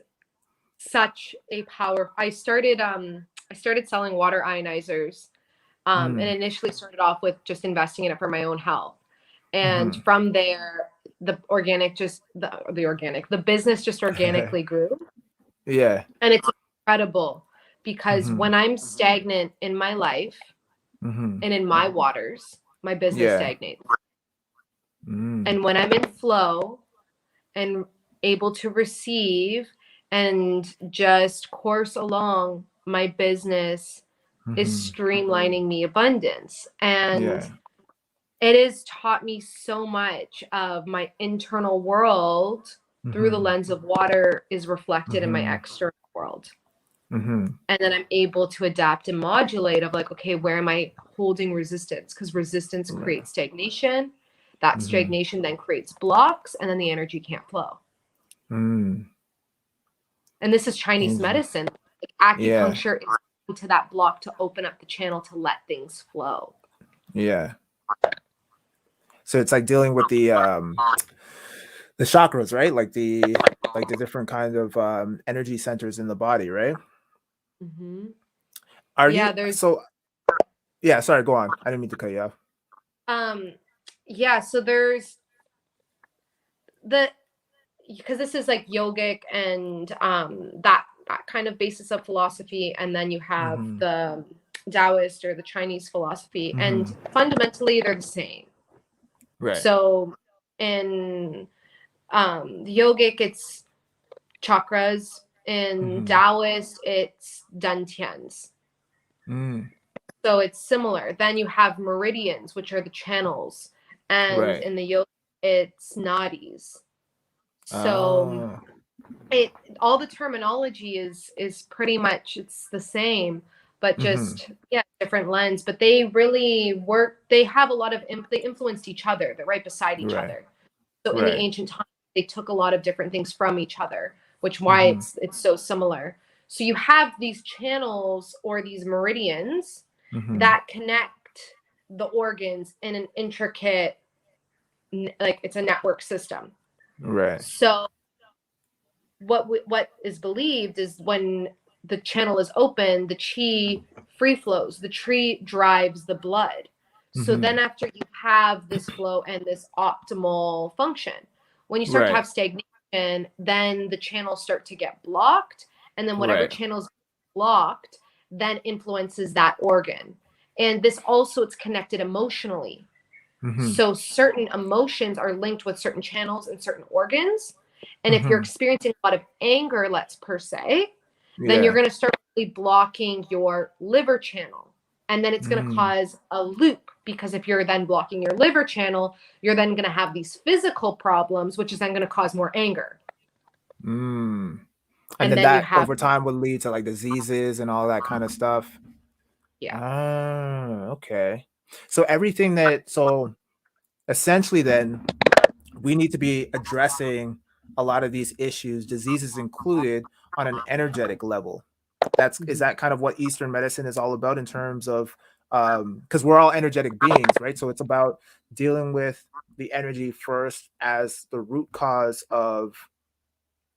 such a power. I started selling water ionizers, and Mm, initially started off with just investing in it for my own health. And mm-hmm. from there, the business just organically grew. Yeah. And it's incredible because Mm-hmm. when I'm stagnant in my life Mm-hmm. and in my waters, my business Yeah. stagnates. Mm, And when I'm in flow and able to receive and just course along, my business is mm-hmm. streamlining me abundance. And Yeah. it has taught me so much of my internal world through the Mm-hmm. lens of water is reflected in my Mm-hmm. external world. Mm-hmm. And then I'm able to adapt and modulate of like, okay, where am I holding resistance? Because resistance Right. creates stagnation. That Mm-hmm. stagnation then creates blocks, and then the energy can't flow. Mm. And this is Chinese Angel. medicine. Like Yeah. acupuncture is to that block to open up the channel to let things flow. Yeah. So it's like dealing with the chakras, right? Like the different kind of energy centers in the body, right? Mm-hmm. Are Yeah, you there's so yeah, sorry, go on. I didn't mean to cut you off. um yeah, so there's the because this is like yogic and that kind of basis of philosophy, and then you have Mm-hmm. the Taoist or the Chinese philosophy, and Mm-hmm. fundamentally they're the same. Right. So in the yogic, it's chakras. In Mm-hmm. Taoist, it's dantians. Mm. So it's similar. Then you have meridians, which are the channels, and Right. in the yoga, it's nadis. So Oh. it all the terminology is pretty much it's the same, but Mm-hmm. just yeah, different lens. But they really work. They have a lot of they influenced each other. They're right beside each Right. other. So in the Right. ancient times, they took a lot of different things from each other, which why Mm-hmm. it's so similar. So you have these channels or these meridians Mm-hmm. that connect the organs in an intricate, like it's a network system. Right. So what is believed is when the channel is open, the chi free flows, the tree drives the blood. So Mm-hmm. then after you have this flow and this optimal function, when you start to Right. have stagnation, then the channels start to get blocked, and then whatever Right. channels blocked then influences that organ. And this also, it's connected emotionally. Mm-hmm. So certain emotions are linked with certain channels and certain organs. And if you're Mm-hmm. experiencing a lot of anger, let's per se, then you're Yeah. going to start really blocking your liver channel. And then it's going to Mm. cause a loop, because if you're then blocking your liver channel, you're then going to have these physical problems, which is then going to cause more anger. Mm. And And then then you that have, over time would lead to like diseases and all that kind of stuff. yeah. Ah, okay. So everything that, so essentially then we need to be addressing a lot of these issues, diseases included, on an energetic level. Is that kind of what Eastern medicine is all about in terms of, because we're all energetic beings, right? So it's about dealing with the energy first as the root cause of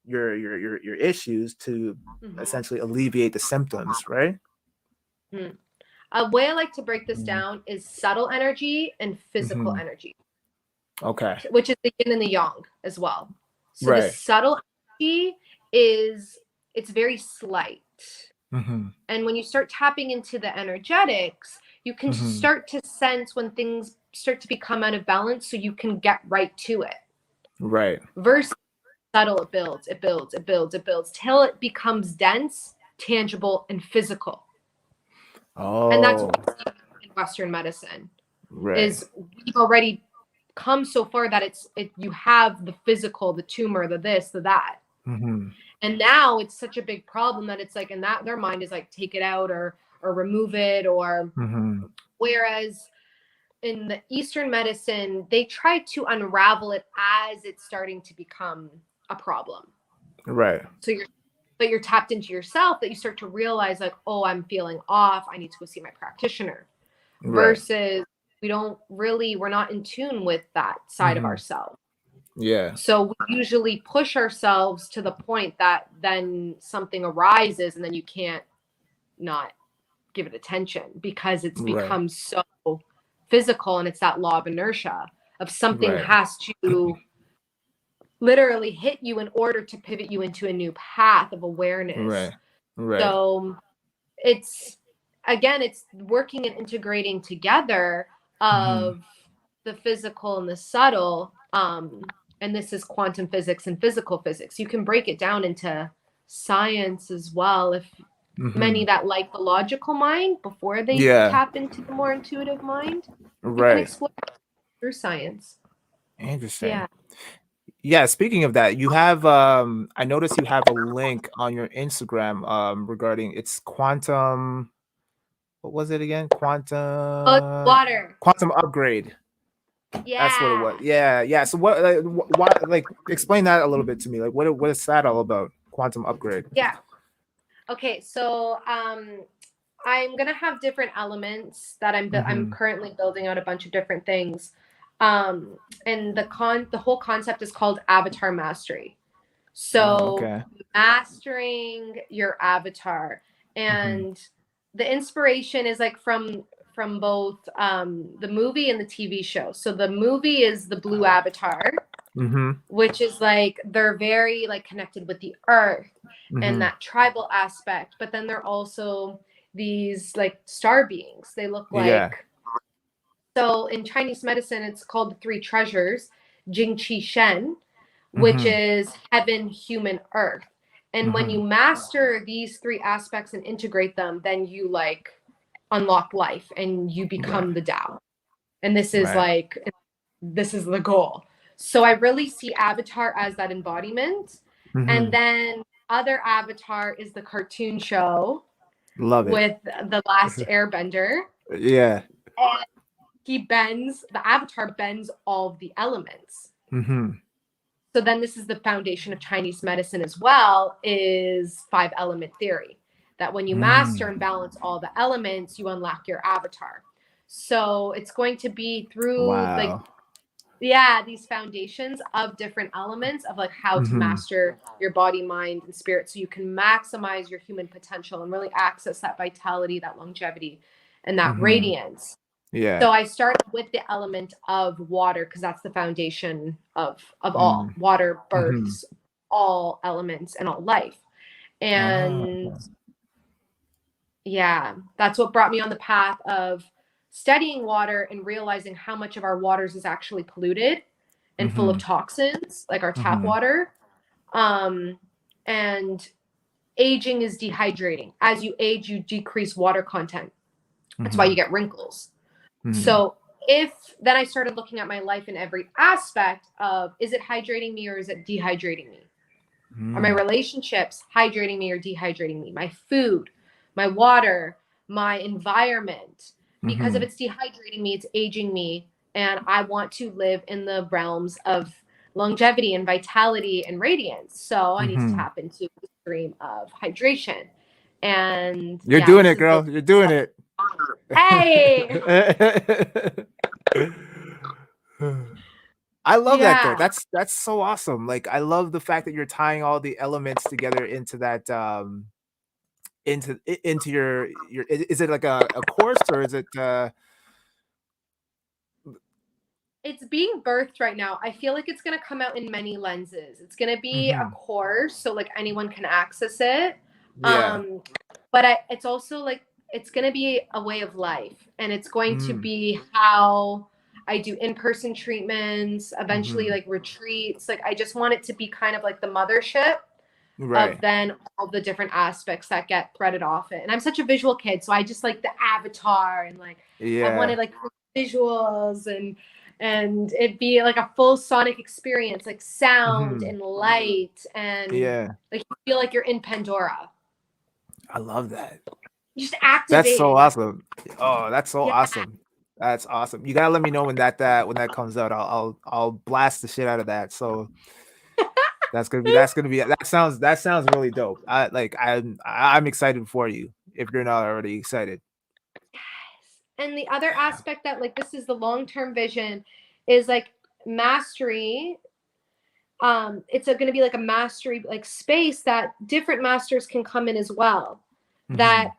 your issues to Mhm. essentially alleviate the symptoms, right? Mhm. A way I like to break this Mm-hmm. down is subtle energy and physical Mm-hmm. energy, Okay. which is the yin and the yang as well. So the Right. subtle energy is, it's very slight. Mm-hmm. And when you start tapping into the energetics, you can Mm-hmm. start to sense when things start to become out of balance, so you can get right to it. Right. Versus subtle, it builds, it builds, it builds, it builds till it becomes dense, tangible, and physical. And that's Oh, what we see in Western medicine. right. Is we've already come so far that you have the physical, the tumor, the this, the that. Mm-hmm. And now it's such a big problem that it's like, and that their mind is like, take it out or remove it, or Mm-hmm. whereas in the Eastern medicine, they try to unravel it as it's starting to become a problem. Right. So you're tapped into yourself, that you start to realize like, oh, I'm feeling off, I need to go see my practitioner. Right. Versus we're not in tune with that side of Mm-hmm. ourselves. Yeah. So we usually push ourselves to the point that then something arises and then you can't not give it attention, because it's Right. become so physical, and it's that law of inertia of something Right. has to literally hit you in order to pivot you into a new path of awareness. Right. Right. So it's, again, it's working and integrating together Mm-hmm. of the physical and the subtle. And this is quantum physics and physical physics. You can break it down into science as well, if Mm-hmm. many that like the logical mind before they Yeah. tap into the more intuitive mind, you can Right. explore through science. Interesting. Yeah. Yeah, speaking of that, you have I noticed you have a link on your Instagram regarding it's quantum, what was it again? Oh, water. Quantum upgrade. That's what it was. Yeah. Yeah, yeah. So what why, like, explain that a little bit to me. Like what is that all about? Quantum upgrade. Yeah. Okay. So I'm gonna have different elements that I'm Mm-hmm. currently building out a bunch of different things. And the whole concept is called avatar mastery. Oh, So okay. mastering your avatar, Mm-hmm. and the inspiration is like from both the movie and the TV show. So the movie is the Blue Avatar, Mm-hmm. which is like they're very like connected with the earth and Mm-hmm. that tribal aspect, but then they're also these like star beings. They look Yeah. like, so in Chinese medicine it's called the three treasures, Jing Qi Shen, which Mm-hmm. is heaven, human, earth. And when Mm-hmm. you master these three aspects and integrate them, then you like unlock life and you Right. become the Tao. And Right. this is the goal. So I really see Avatar as that embodiment. And Mm-hmm. then other Avatar is the cartoon show Love it. with the last airbender. Yeah. And the Avatar bends all of the elements. Mm-hmm. So then this is the foundation of Chinese medicine as well, is five element theory, that when you master and Mm. balance all the elements, you unlock your avatar. So it's going to be through like, Wow. yeah, these foundations of different elements of like how to Mm-hmm. master your body, mind, and spirit, so you can maximize your human potential and really access that vitality, that longevity, and that Mm-hmm. radiance. Yeah. So I started with the element of water, because that's the foundation of all. Mm. Water Mm-hmm. births all elements and all life. Ah. And yeah, that's what brought me on the path of studying water and realizing how much of our waters is actually polluted and full of toxins, like our tap water. And aging is dehydrating. As you age, you decrease water content. That's why you get wrinkles. So then I started looking at my life in every aspect of, is it hydrating me or is it dehydrating me? Are my relationships hydrating me or dehydrating me? My food, my water, my environment. Because if it's dehydrating me, it's aging me. And I want to live in the realms of longevity and vitality and radiance. So I need to tap into the stream of hydration. And you're doing it, girl. You're doing it. Hey. I love that though. That's so awesome. Like I love the fact that you're tying all the elements together into that into your is it like a course or is it it's being birthed right now. I feel like it's going to come out in many lenses. It's going to be a course, so like anyone can access it. Yeah. But it's also like it's going to be a way of life, and it's going to be how I do in-person treatments, eventually like retreats. Like I just want it to be kind of like the mothership of then all the different aspects that get threaded off it. And I'm such a visual kid, so I just like the avatar and like I wanted like visuals and it'd be like a full sonic experience, like sound and light, and like you feel like you're in Pandora. I love that. You just activate. That's so awesome. Oh, that's so awesome. That's awesome. You gotta let me know when that comes out. I'll blast the shit out of that. So that sounds really dope. I'm excited for you if you're not already excited. Yes. And the other aspect that like this is the long-term vision is like mastery. It's going to be like a mastery like space that different masters can come in as well, that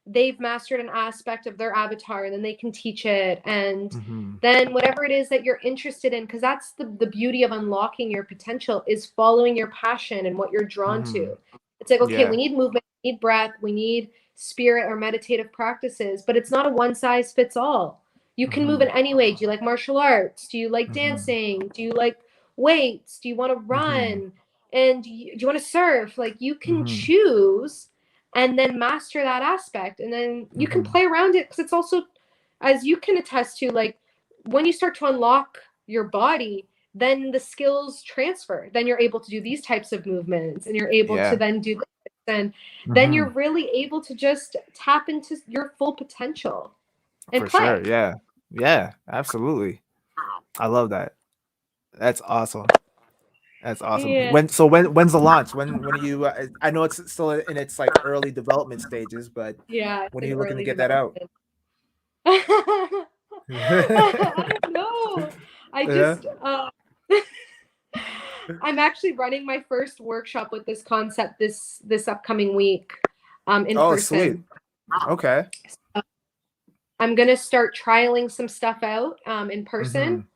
they've mastered an aspect of their avatar and then they can teach it, and then whatever it is that you're interested in, because that's the beauty of unlocking your potential, is following your passion and what you're drawn to. It's like, okay, we need movement, we need breath, we need spirit or meditative practices, but it's not a one size fits all. You can move in any way. Do you like martial arts? Do you like dancing? Do you like weights? Do you want to run? And do you want to surf? Like you can choose and then master that aspect, and then you can play around it, because it's also, as you can attest to, like when you start to unlock your body, then the skills transfer. Then you're able to do these types of movements, and you're able to then do this, and then you're really able to just tap into your full potential and For play. sure. Yeah, absolutely. I love that. That's awesome. That's awesome. Yeah. When's the launch? When are you? I know it's still in its like early development stages, but Yeah, when are you looking to get that out? I don't know. I just I'm actually running my first workshop with this concept this upcoming week, in person. Sweet. Okay. So I'm gonna start trialing some stuff out in person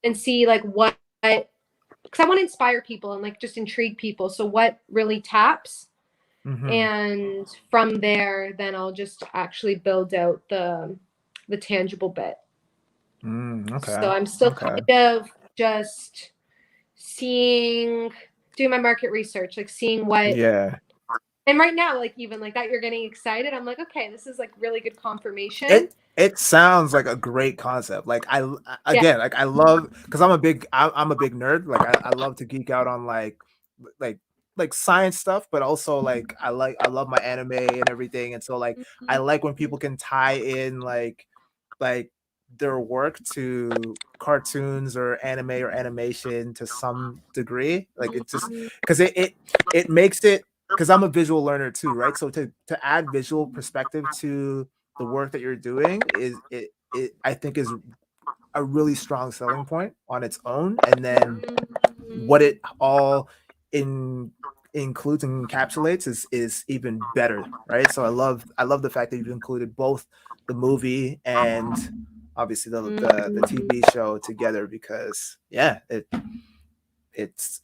and see like what, because I want to inspire people and like just intrigue people. So what really taps, and from there, then I'll just actually build out the tangible bit. Okay. So I'm still kind of just doing my market research, like seeing what. Yeah. And right now, like even like that, you're getting excited. I'm like, okay, this is like really good confirmation. It sounds like a great concept. Like I love, because I'm a big nerd. Like I love to geek out on like science stuff, but also like I love my anime and everything. And so like I like when people can tie in like their work to cartoons or anime or animation to some degree. Like it just, because it makes it, because I'm a visual learner too, right? So to add visual perspective to the work that you're doing is I think is a really strong selling point on its own. And then what it all includes and encapsulates is even better, right? So I love the fact that you've included both the movie and obviously the TV show together, because it's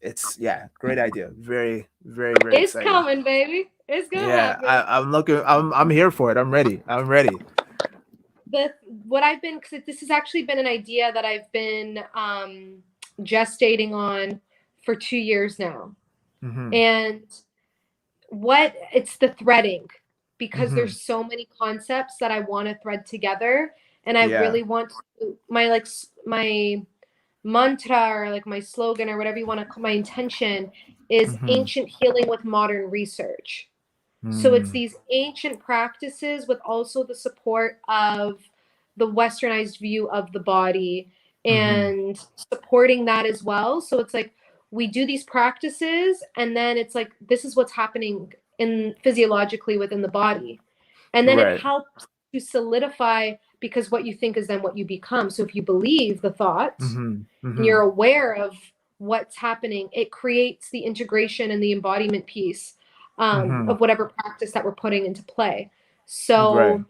great idea. Very, very, very It's exciting. coming, baby. It's gonna happen. I'm here for it. I'm ready. what I've been, because this has actually been an idea that I've been gestating on for 2 years now. Mm-hmm. And it's the threading, because Mm-hmm. there's so many concepts that I want to thread together. And I Yeah. really want to, my mantra, or like my slogan, or whatever you want to call, my intention is Mm-hmm. ancient healing with modern research. So it's Mm. these ancient practices with also the support of the westernized view of the body, Mm-hmm. and supporting that as well. So it's like we do these practices, and then it's like this is what's happening in physiologically within the body. And then it Right. helps to solidify, because what you think is then what you become. So if you believe the thought Mm-hmm. and Mm-hmm. you're aware of what's happening, it creates the integration and the embodiment piece Mm-hmm. of whatever practice that we're putting into play. Right. So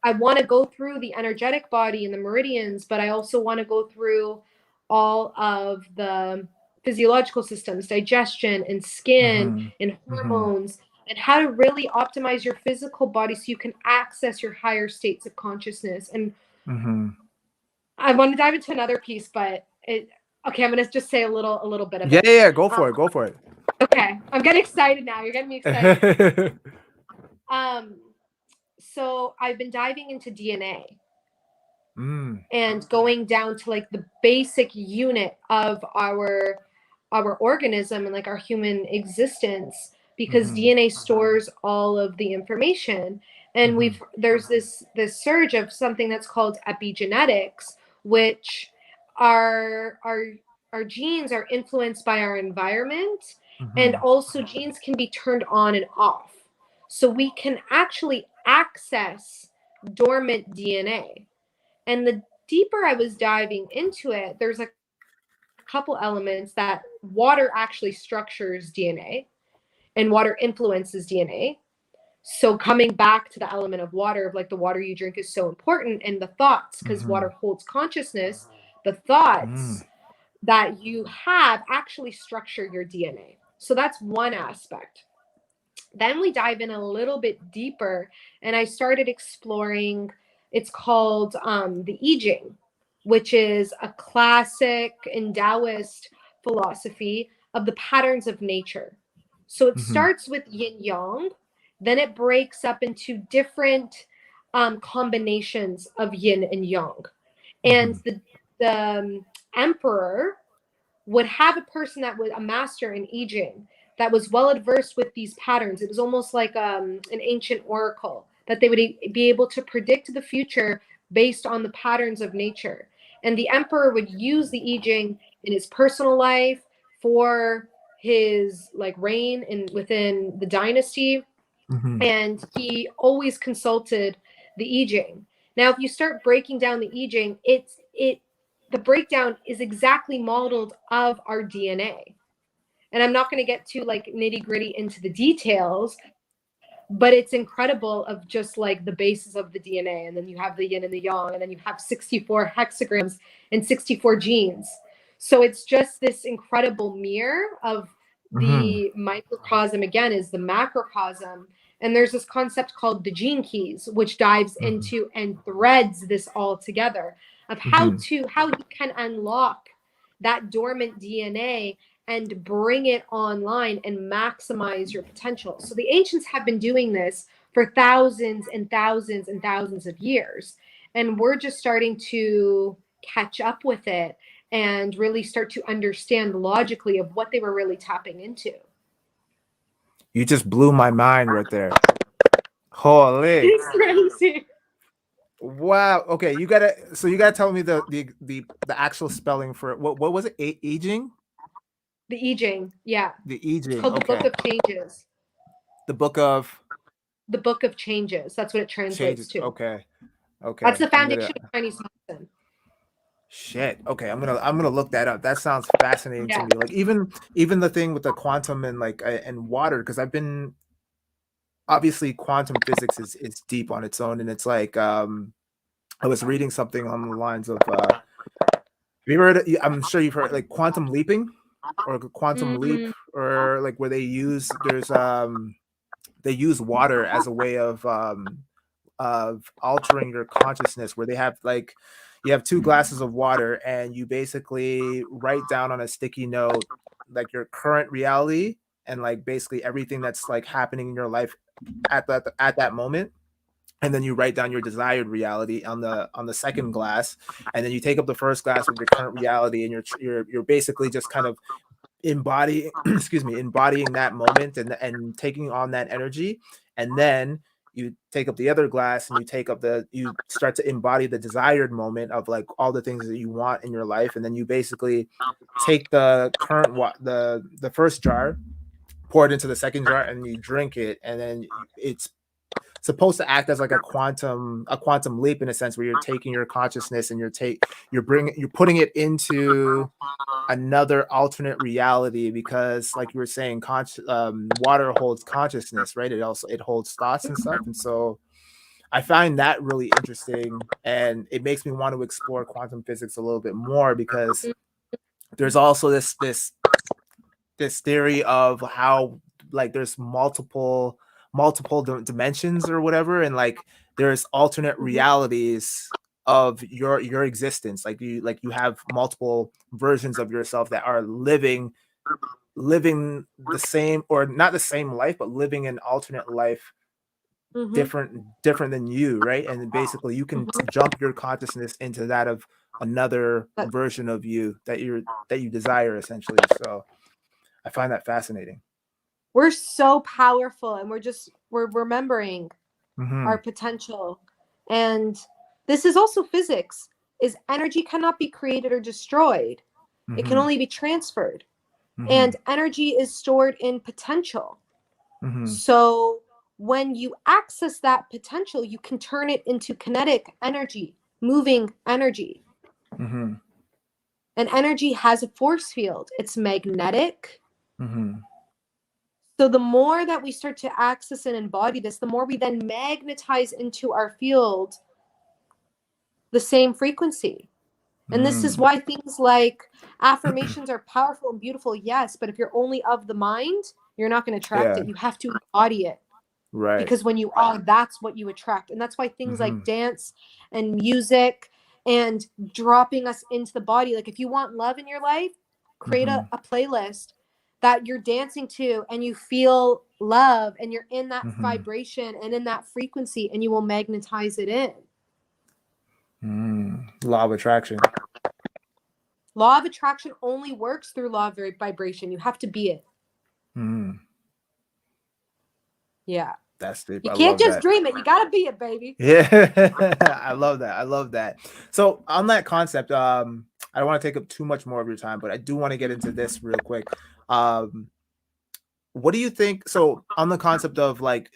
I want to go through the energetic body and the meridians, but I also want to go through all of the physiological systems, digestion and skin Mm-hmm. and Mm-hmm. hormones, and how to really optimize your physical body so you can access your higher states of consciousness. And Mm-hmm. I want to dive into another piece, but okay, I'm going to just say a little bit of Yeah, it. yeah, yeah. Go for it. Go for it. Okay, I'm getting excited now. You're getting me excited. Um, so I've been diving into DNA Mm. and going down to like the basic unit of our organism and like our human existence, because Mm-hmm. DNA stores all of the information. And Mm-hmm. there's this surge of something that's called epigenetics, which our genes are influenced by our environment, and Mm-hmm. also genes can be turned on and off. So we can actually access dormant DNA. And the deeper I was diving into it, there's a couple elements that water actually structures DNA, and water influences DNA. So coming back to the element of water, of like the water you drink is so important, and the thoughts, because Mm-hmm. water holds consciousness, the Mm. thoughts that you have actually structure your DNA. So that's one aspect. Then we dive in a little bit deeper, and I started exploring, it's called the I Ching, which is a classic in Taoist philosophy of the patterns of nature. So it Mm-hmm. starts with yin yang, then it breaks up into different combinations of yin and yang. And Mm-hmm. the emperor would have a person that was a master in I Ching that was well adversed with these patterns. It was almost like an ancient oracle, that they would be able to predict the future based on the patterns of nature. And the emperor would use the I Ching in his personal life, for his like reign in within the dynasty, Mm-hmm. and he always consulted the I Ching. Now, if you start breaking down the I Ching, the breakdown is exactly modeled of our DNA. And I'm not going to get too like nitty gritty into the details, but it's incredible of just like the basis of the DNA. And then you have the yin and the yang, and then you have 64 hexagrams and 64 genes. So it's just this incredible mirror of Mm-hmm. the microcosm, again, is the macrocosm. And there's this concept called the gene keys, which dives Mm-hmm. into and threads this all together, of Mm-hmm. how you can unlock that dormant DNA and bring it online and maximize your potential. So the ancients have been doing this for thousands and thousands and thousands of years. And we're just starting to catch up with it and really start to understand logically of what they were really tapping into. You just blew my mind right there. Holy. It's crazy. Wow. Okay, you gotta tell me the actual spelling for it. What was it? Aging? The I Ching, yeah. The It's Aging. called the Book Okay. of Changes. The book of The Book of Changes. That's what it translates changes. to. Okay. That's Okay. the I'm gonna foundation of Chinese medicine. shit. Okay, I'm gonna look that up. That sounds fascinating to Yeah. me. Like even the thing with the quantum and like and water, because I've been obviously quantum physics is deep on its own, and it's like I was reading something on the lines of have you ever heard I'm sure you've heard like quantum leaping or quantum leap, Mm, or like where they use water as a way of of altering your consciousness, where they have like, you have 2 glasses of water and you basically write down on a sticky note like your current reality and like basically everything that's like happening in your life at that moment, and then you write down your desired reality on the second glass, and then you take up the first glass with your current reality, and you're basically just kind of embodying excuse me, embodying that moment and taking on that energy. And then you take up the other glass and you start to embody the desired moment of like all the things that you want in your life. And then you basically take the the first jar, pour it into the second jar, and you drink it. And then it's supposed to act as like a quantum leap, in a sense, where you're taking your consciousness and you're putting it into another alternate reality, because like you were saying, water holds consciousness, right? It holds thoughts and stuff. And so I find that really interesting, and it makes me want to explore quantum physics a little bit more, because there's also this theory of how like there's multiple dimensions or whatever, and like there's alternate realities of your existence. Like you have multiple versions of yourself that are living the same, or not the same life, but living an alternate life, Mm-hmm. different than you, right? And basically you can Mm-hmm. jump your consciousness into that of another But version of you that you desire, essentially. So I find that fascinating. we're so powerful, and we're remembering Mm-hmm. our potential. And this is also physics, is energy cannot be created or destroyed. It can Mm-hmm. only be transferred. Mm-hmm. And energy is stored in potential. Mm-hmm. So when you access that potential, you can turn it into kinetic energy, moving energy. Mm-hmm. And energy has a force field. It's magnetic. Mm-hmm. So the more that we start to access and embody this, the more we then magnetize into our field the same frequency. And this is Mm. why things like affirmations are powerful and beautiful, yes, but if you're only of the mind, you're not going to attract Yeah. it. You have to embody it, Right. because when you are, that's what you attract. And that's why things Mm-hmm. like dance and music and dropping us into the body, like if you want love in your life, create Mm-hmm. a playlist that you're dancing to and you feel love and you're in that Mm-hmm. vibration and in that frequency, and you will magnetize it in. Law of attraction. Law of attraction only works through law of vibration. You have to be it. Mm. Yeah. That's deep. You I can't love just that. dream it. You got to be it, baby. Yeah. I love that. I love that. So on that concept, I don't want to take up too much more of your time, but I do want to get into this real quick. Um, what do you think? So on the concept of like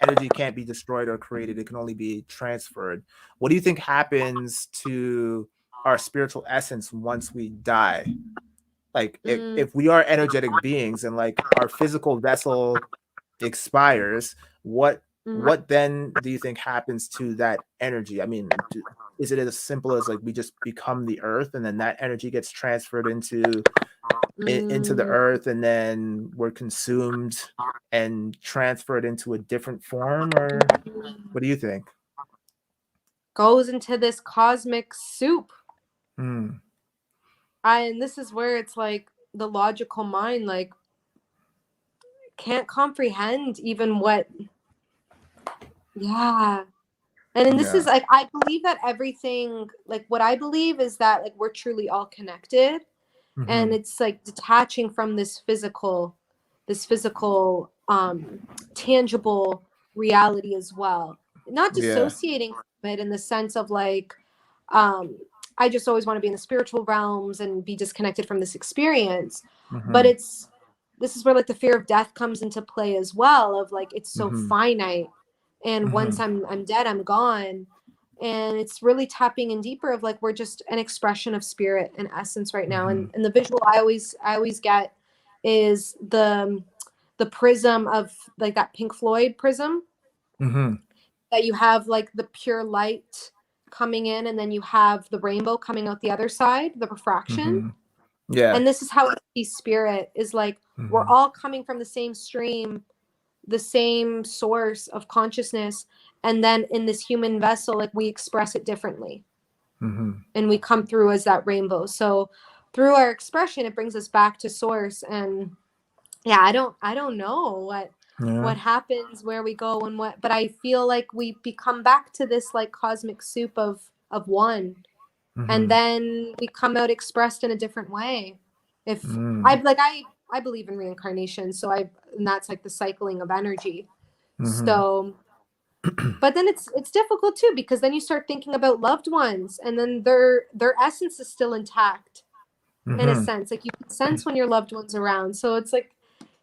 energy can't be destroyed or created, it can only be transferred. What do you think happens to our spiritual essence once we die? Like Mm, if we are energetic beings and like our physical vessel expires, mm, what then do you think happens to that energy? I mean, is it as simple as like we just become the earth and then that energy gets transferred into the mm. earth, and then we're consumed and transferred into a different form? Or what do you think? Goes into this cosmic soup. Mm, And this is where it's like the logical mind, like, can't comprehend even what, yeah. And then this is yeah. like, I believe that everything, like, what I believe is that, like, we're truly all connected. And Mm-hmm. it's like detaching from this physical tangible reality as well, not Yeah. dissociating from it in the sense of like um I just always want to be in the spiritual realms and be disconnected from this experience. But Mm-hmm. it's, this is where like the fear of death comes into play as well, of like it's so Mm-hmm. finite, and once Mm-hmm. I'm dead, I'm gone. And it's really tapping in deeper of like we're just an expression of spirit and essence right now. Mm-hmm. And the visual I always get is the prism of like that Pink Floyd prism, Mm-hmm. that you have like the pure light coming in, and then you have the rainbow coming out the other side, the refraction. Mm-hmm. Yeah. And this is how I see spirit, is like we're Mm-hmm. all coming from the same stream, the same source of consciousness, And then in this human vessel, like we express it differently. Mm-hmm. And we come through as that rainbow. So through our expression, it brings us back to source. And yeah, I don't know what happens, where we go and what, but I feel like we become back to this like cosmic soup of one. And then we come out expressed in a different way. If I like I believe in reincarnation, so and that's like the cycling of energy. So but then it's difficult too, because then you start thinking about loved ones, and then their essence is still intact in a sense. Like you can sense when your loved one's around. So it's like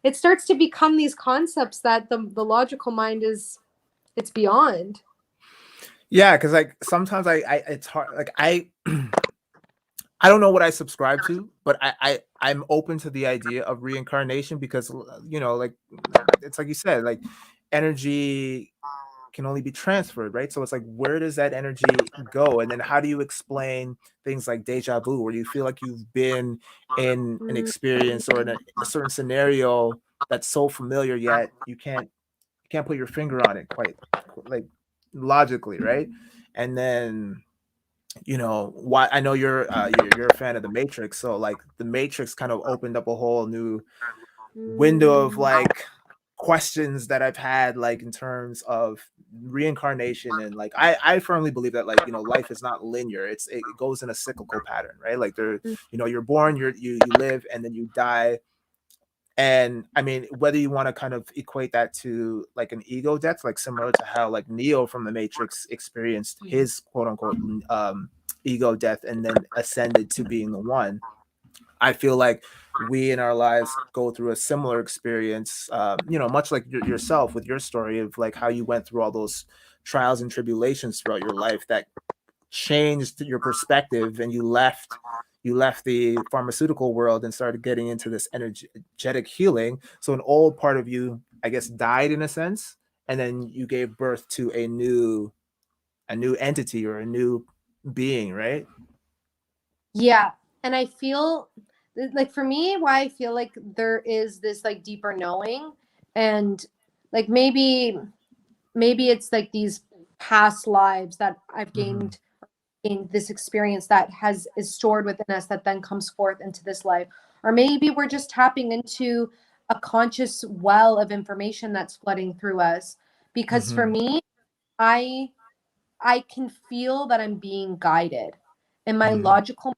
it starts to become these concepts that the logical mind it's beyond. Yeah, because like sometimes I it's hard. Like I don't know what I subscribe to, but I'm open to the idea of reincarnation because like it's like you said, like energy can only be transferred, right? So it's like, where does that energy go? And then how do you explain things like deja vu, where you feel like you've been in an experience or in a certain scenario that's so familiar, yet you can't put your finger on it quite like logically, right? And then why I know you're a fan of the Matrix, so like the Matrix kind of opened up a whole new window of like questions that I've had, like in terms of reincarnation. And like I firmly believe that, like, life is not linear. It goes in a cyclical pattern, right? Like you're born, you live, and then you die. And I mean, whether you want to kind of equate that to like an ego death, like similar to how like Neo from the Matrix experienced his quote unquote ego death and then ascended to being the one. I feel like we in our lives go through a similar experience, much like yourself with your story of like how you went through all those trials and tribulations throughout your life that changed your perspective, and you left the pharmaceutical world and started getting into this energetic healing. So an old part of you, I guess, died in a sense, and then you gave birth to a new entity or a new being, right? Yeah. And I feel like for me, why I feel like there is this like deeper knowing, and like maybe it's like these past lives that I've Mm-hmm. gained in this experience that is stored within us that then comes forth into this life. Or maybe we're just tapping into a conscious well of information that's flooding through us. Because for Mm-hmm. me, I I can feel that I'm being guided. And my logical,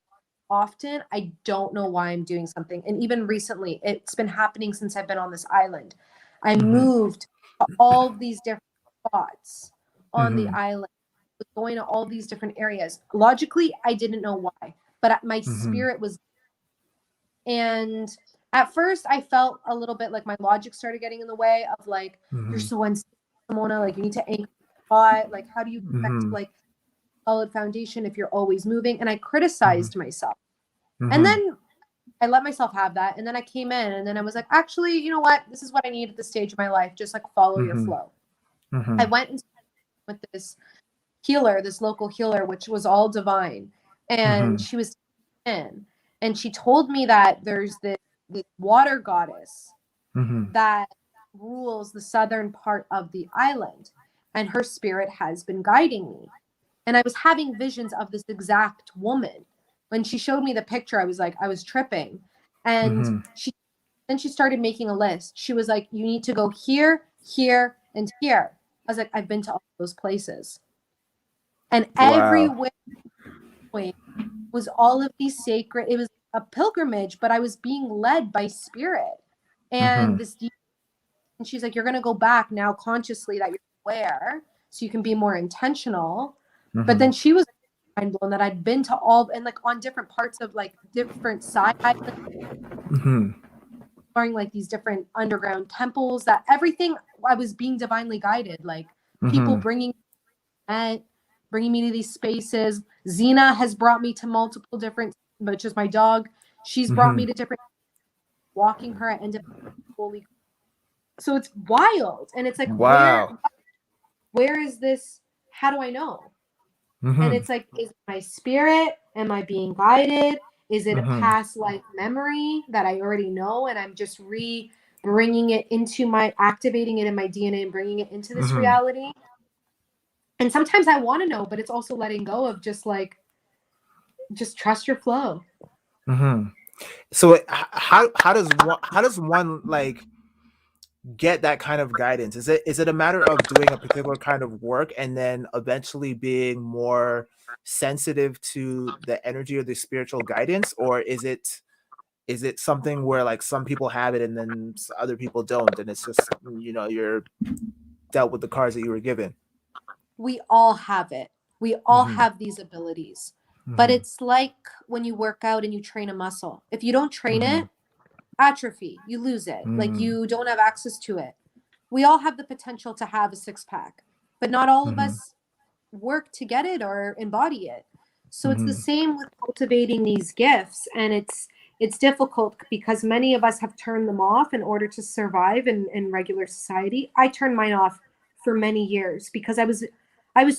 often I don't know why I'm doing something. And even recently, it's been happening since I've been on this island. I Mm-hmm. moved to all these different spots on the Mm-hmm. island, going to all these different areas. Logically, I didn't know why, but my Mm-hmm. spirit was. And at first, I felt a little bit like my logic started getting in the way of like, you're Mm-hmm. so unstable, Simona. Like, you need to anchor a lot. Like, how do you expect Mm-hmm. like solid foundation if you're always moving? And I Mm-hmm. criticized myself. And Mm-hmm. then I let myself have that. And then I came in and then I was like, actually, you know what? This is what I need at this stage of my life. Just like follow your Mm-hmm. flow. I Mm-hmm. went into with this healer, this local healer, which was all divine. And Mm-hmm. she was in, and she told me that there's this water goddess Mm-hmm. that rules the southern part of the island, and her spirit has been guiding me. And I was having visions of this exact woman. When she showed me the picture, I was like, I was tripping. And Mm-hmm. she started making a list. She was like, you need to go here, here, and here. I was like, I've been to all those places. And Wow. everywhere was all of these sacred, it was a pilgrimage, but I was being led by spirit. And Mm-hmm. this deep, and she's like, you're going to go back now consciously that you're aware so you can be more intentional. But Mm-hmm. then she was mind blown that I'd been to all, and like on different parts of like different side islands, Mm-hmm. exploring like these different underground temples, that everything I was being divinely guided, like people Mm-hmm. bringing me to these spaces. Xena has brought me to multiple different, which is my dog. She's brought me Mm-hmm. to different, walking her. I ended up fully. So it's wild, and it's like, Wow. where is this? How do I know? And Mm-hmm. it's like, is it my spirit? Am I being guided? Is it a Mm-hmm. past life memory that I already know, and I'm just bringing it into my, activating it in my DNA and bringing it into this Mm-hmm. reality? And sometimes I want to know, but it's also letting go of just like, just trust your flow. Mm-hmm. So how does one like get that kind of guidance? Is it a matter of doing a particular kind of work and then eventually being more sensitive to the energy or the spiritual guidance, or is it something where like some people have it and then other people don't, and it's just you're dealt with the cards that you were given? We all have it. We all Mm-hmm. have these abilities. But Mm-hmm. it's like when you work out and you train a muscle. If you don't train Mm-hmm. it, atrophy, you lose it. Like Mm-hmm. you don't have access to it. We all have the potential to have a six pack, but not all of Mm-hmm. us work to get it or embody it. So it's the Mm-hmm. same with cultivating these gifts, and it's difficult because many of us have turned them off in order to survive in regular society. I turned mine off for many years because I was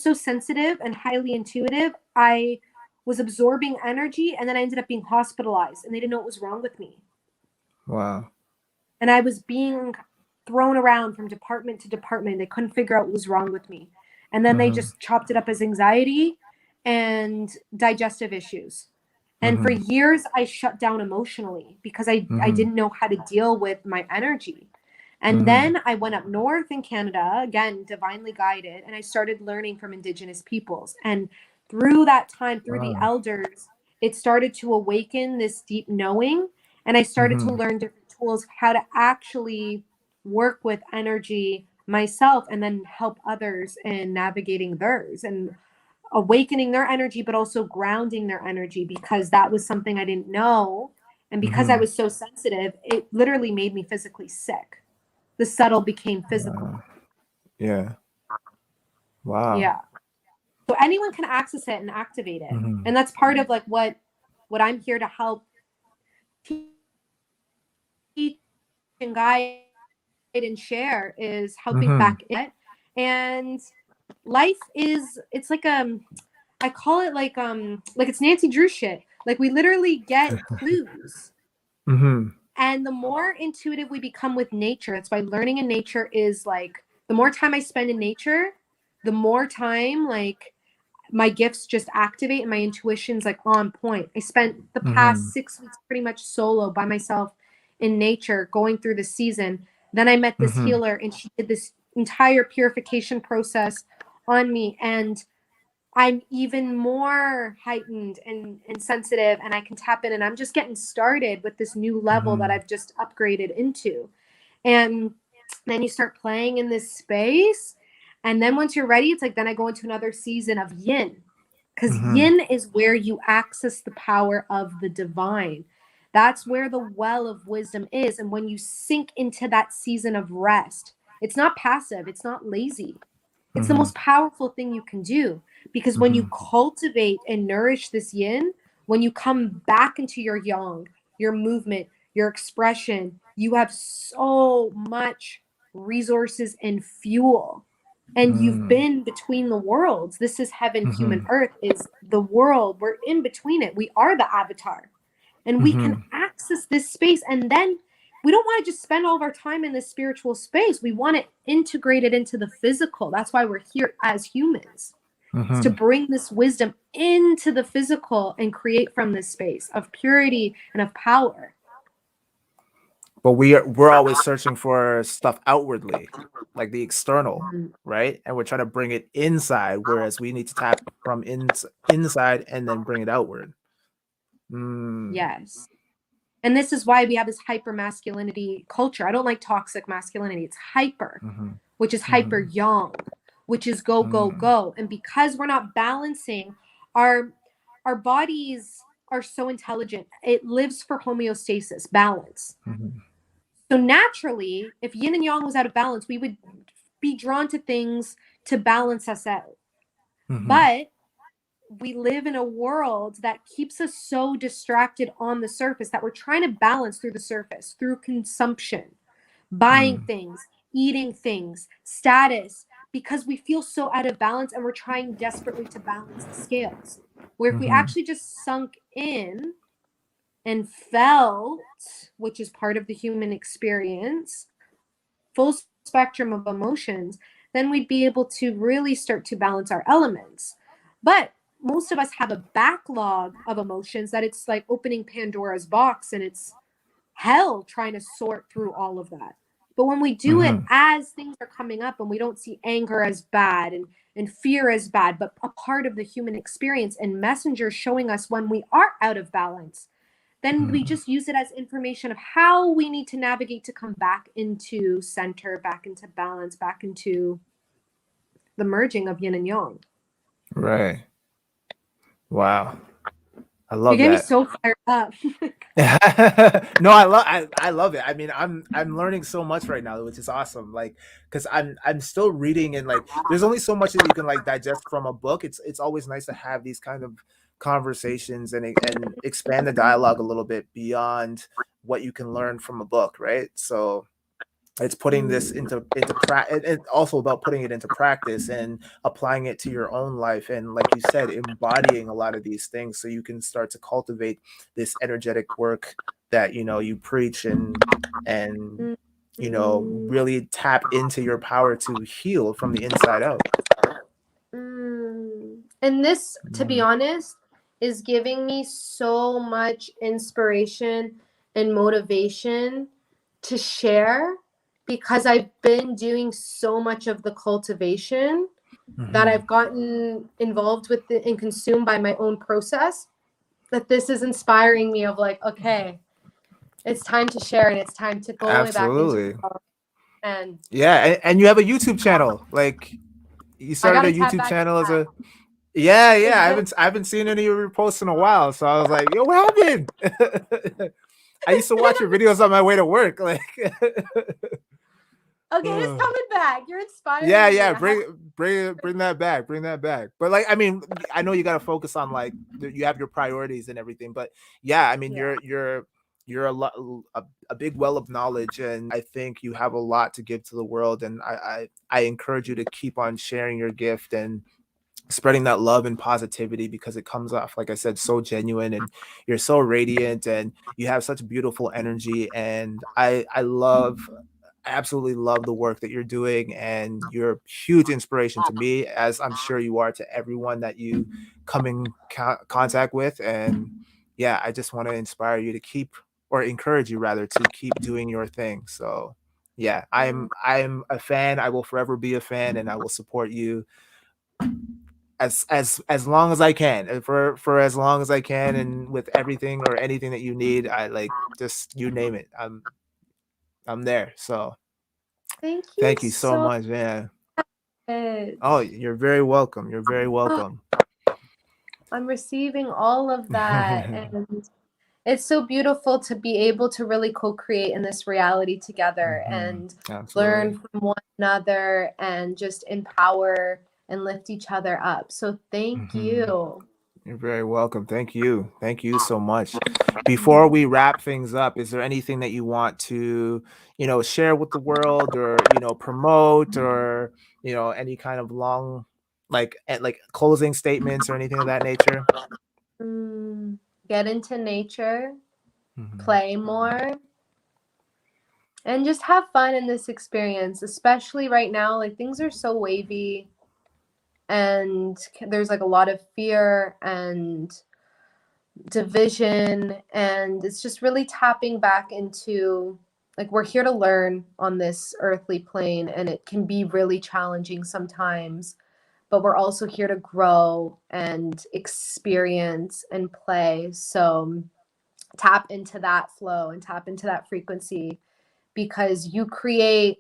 so sensitive and highly intuitive. I was absorbing energy, and then I ended up being hospitalized, and they didn't know what was wrong with me. Wow. And I was being thrown around from department to department. They couldn't figure out what was wrong with me. And then they Mm-hmm. just chopped it up as anxiety and digestive issues. And for Mm-hmm. years, I shut down emotionally because I Mm-hmm. didn't know how to deal with my energy. And Mm-hmm. then I went up north in Canada, again, divinely guided, and I started learning from Indigenous peoples. And through that time, through the Wow. elders, it started to awaken this deep knowing. And I started to Mm-hmm. learn different tools, how to actually work with energy myself and then help others in navigating theirs and awakening their energy, but also grounding their energy because that was something I didn't know. And because I Mm-hmm. was so sensitive, it literally made me physically sick. The subtle became physical. Yeah. Wow. Yeah. So anyone can access it and activate it. Mm-hmm. And that's part of like what I'm here to help teach and guide and share is helping Mm-hmm. back it. And life is it's like I call it like it's Nancy Drew shit. Like we literally get clues. Mm-hmm. And the more intuitive we become with nature, that's why learning in nature is like the more time I spend in nature, the more time like my gifts just activate and my intuition's like on point. I spent the Mm-hmm. past 6 weeks pretty much solo by myself in nature going through the season. Then I met this Mm-hmm. healer and she did this entire purification process on me. And I'm even more heightened and sensitive and I can tap in and I'm just getting started with this new level that Mm-hmm. I've just upgraded into. And then you start playing in this space. And then once you're ready, it's like then I go into another season of yin. Because Mm-hmm. yin is where you access the power of the divine. That's where the well of wisdom is. And when you sink into that season of rest, it's not passive, it's not lazy. It's the Mm-hmm. most powerful thing you can do because when you Mm-hmm. cultivate and nourish this yin, when you come back into your yang, your movement, your expression, you have so much resources and fuel. And you've been between the worlds. This is heaven, human, Mm-hmm. earth is the world. We're in between it. We are the avatar. And we can Mm-hmm. access this space. And then we don't want to just spend all of our time in this spiritual space. We want to integrate it into the physical. That's why we're here as humans. It's to Mm-hmm. bring this wisdom into the physical and create from this space of purity and of power. But we're always searching for stuff outwardly, like the external, Mhm. right? And we're trying to bring it inside, whereas we need to tap from inside and then bring it outward. Mm. Yes. And this is why we have this hyper masculinity culture. I don't like toxic masculinity. It's hyper, Mm-hmm. which is hyper Mm-hmm. yang, which is go, go, Mm. go. And because we're not balancing, our our bodies are so intelligent. It lives for homeostasis, balance. Mm-hmm. So naturally, if yin and yang was out of balance, we would be drawn to things to balance us out. Mm-hmm. But we live in a world that keeps us so distracted on the surface that we're trying to balance through the surface, through consumption, buying Mm. things, eating things, status, because we feel so out of balance and we're trying desperately to balance the scales. Where if we Mm-hmm. actually just sunk in and felt, which is part of the human experience, full spectrum of emotions, then we'd be able to really start to balance our elements. But most of us have a backlog of emotions that it's like opening Pandora's box, and it's hell trying to sort through all of that. But when we do it Mm-hmm. as things are coming up, and we don't see anger as bad and fear as bad, but a part of the human experience and messengers showing us when we are out of balance, then we Mm-hmm. just use it as information of how we need to navigate to come back into center, back into balance, back into the merging of yin and yang. Right. Wow. I You love get me that. so fired up. No, I love it. I mean, I'm learning so much right now, which is awesome. Like, because I'm still reading, and like there's only so much that you can like digest from a book. It's always nice to have these kind of conversations and expand the dialogue a little bit beyond what you can learn from a book, right? So it's putting this into practice. It's also about putting it into practice and applying it to your own life, and like you said, embodying a lot of these things so you can start to cultivate this energetic work that you preach, and Mm. really tap into your power to heal from the inside out. And this, to be Mhm. honest, is giving me so much inspiration and motivation to share, because I've been doing so much of the cultivation that Mhm. I've gotten involved with and consumed by my own process, that this is inspiring me of like, okay, it's time to share, and it's time to go all the way back into Absolutely. the, and Yeah, and you have a YouTube channel. Like, you I started gotta a tap YouTube back in channel as that. a. Yeah, It's yeah. I been haven't seen any of your posts in a while, so I was like, "Yo, what happened?" I used to watch your videos on my way to work. Like, okay, it's uh, coming back. You're yeah, inspiring me. yeah. I have Bring that back. Bring that back. But like, I mean, I know you got to focus on like you have your priorities and everything. But yeah, I mean, yeah. you're a lot a big well of knowledge, and I think you have a lot to give to the world. And I encourage you to keep on sharing your gift and spreading that love and positivity, because it comes off, like I said, so genuine, and you're so radiant, and you have such beautiful energy, and I absolutely love the work that you're doing, and you're a huge inspiration to me, as I'm sure you are to everyone that you come in contact with. And yeah, I just want to inspire you to keep, or encourage you rather, to keep doing your thing. So yeah, I'm a fan. I will forever be a fan, and I will support you as long as I can, and for as long as I can, and with everything or anything that you need. I like, just you name it. I'm there. So Thank you thank you so so much, man. Oh, much. you're very welcome. You're very Oh, welcome. I'm receiving all of that. And it's so beautiful to be able to really co-create in this reality together Mhm. and Absolutely. learn from one another and just empower and lift each other up. So thank Mhm. you. You're very welcome. Thank you. Thank you so much. Before we wrap things up, is there anything that you want to, share with the world, or, promote, or, any kind of long, like closing statements or anything of that nature? Mm, get into nature, Mhm. play more, and just have fun in this experience, especially right now. Like things are so wavy, and there's like a lot of fear and division, and it's just really tapping back into, like, we're here to learn on this earthly plane, and it can be really challenging sometimes, but we're also here to grow and experience and play. So tap into that flow and tap into that frequency, because you create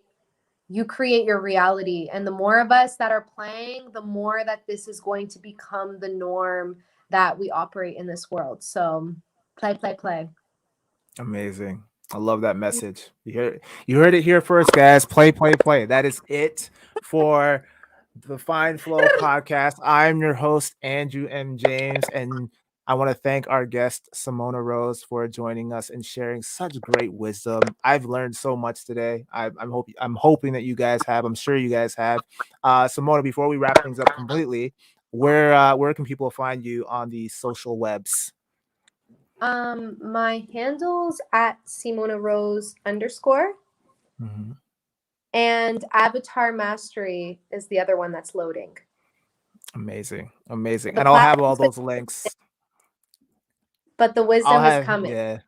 your reality, and the more of us that are playing, the more that this is going to become the norm that we operate in this world. So play, play, play. Amazing. I love that message. You heard it here first, guys. Play, play, play. That is it for the Fine Flow podcast. I'm your host, Andrew M. James, and I want to thank our guest, Simona Rose, for joining us and sharing such great wisdom. I've learned so much today. I'm hoping that you guys have. I'm sure you guys have. Simona, before we wrap things up completely, where can people find you on the social webs? My handles at Simona Rose _, Mhm. And Avatar Mastery is the other one that's loading. Amazing. Amazing. The And I'll have all platform's been, those links. but the I'll wisdom is have, coming. yeah.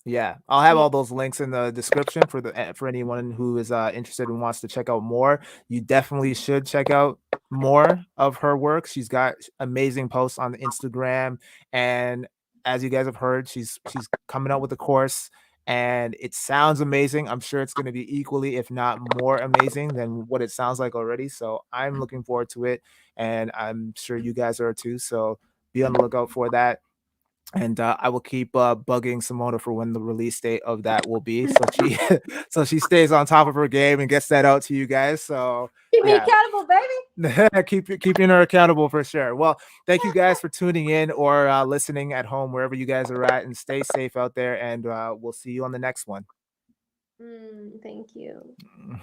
Yeah, I'll have Yeah. all those links in the description for the for anyone who is interested and wants to check out more. You definitely should check out more of her work. She's got amazing posts on Instagram, and as you guys have heard, she's coming out with a course, and it sounds amazing. I'm sure it's going to be equally, if not more, amazing than what it sounds like already. So I'm looking forward to it, and I'm sure you guys are too. So be on the lookout for that. And I will keep bugging Simona for when the release date of that will be, so she so she stays on top of her game and gets that out to you guys. So Keep me yeah, accountable, baby. keeping her accountable for sure. Well, thank you guys for tuning in or listening at home, wherever you guys are at, and stay safe out there. And we'll see you on the next one. Thank you.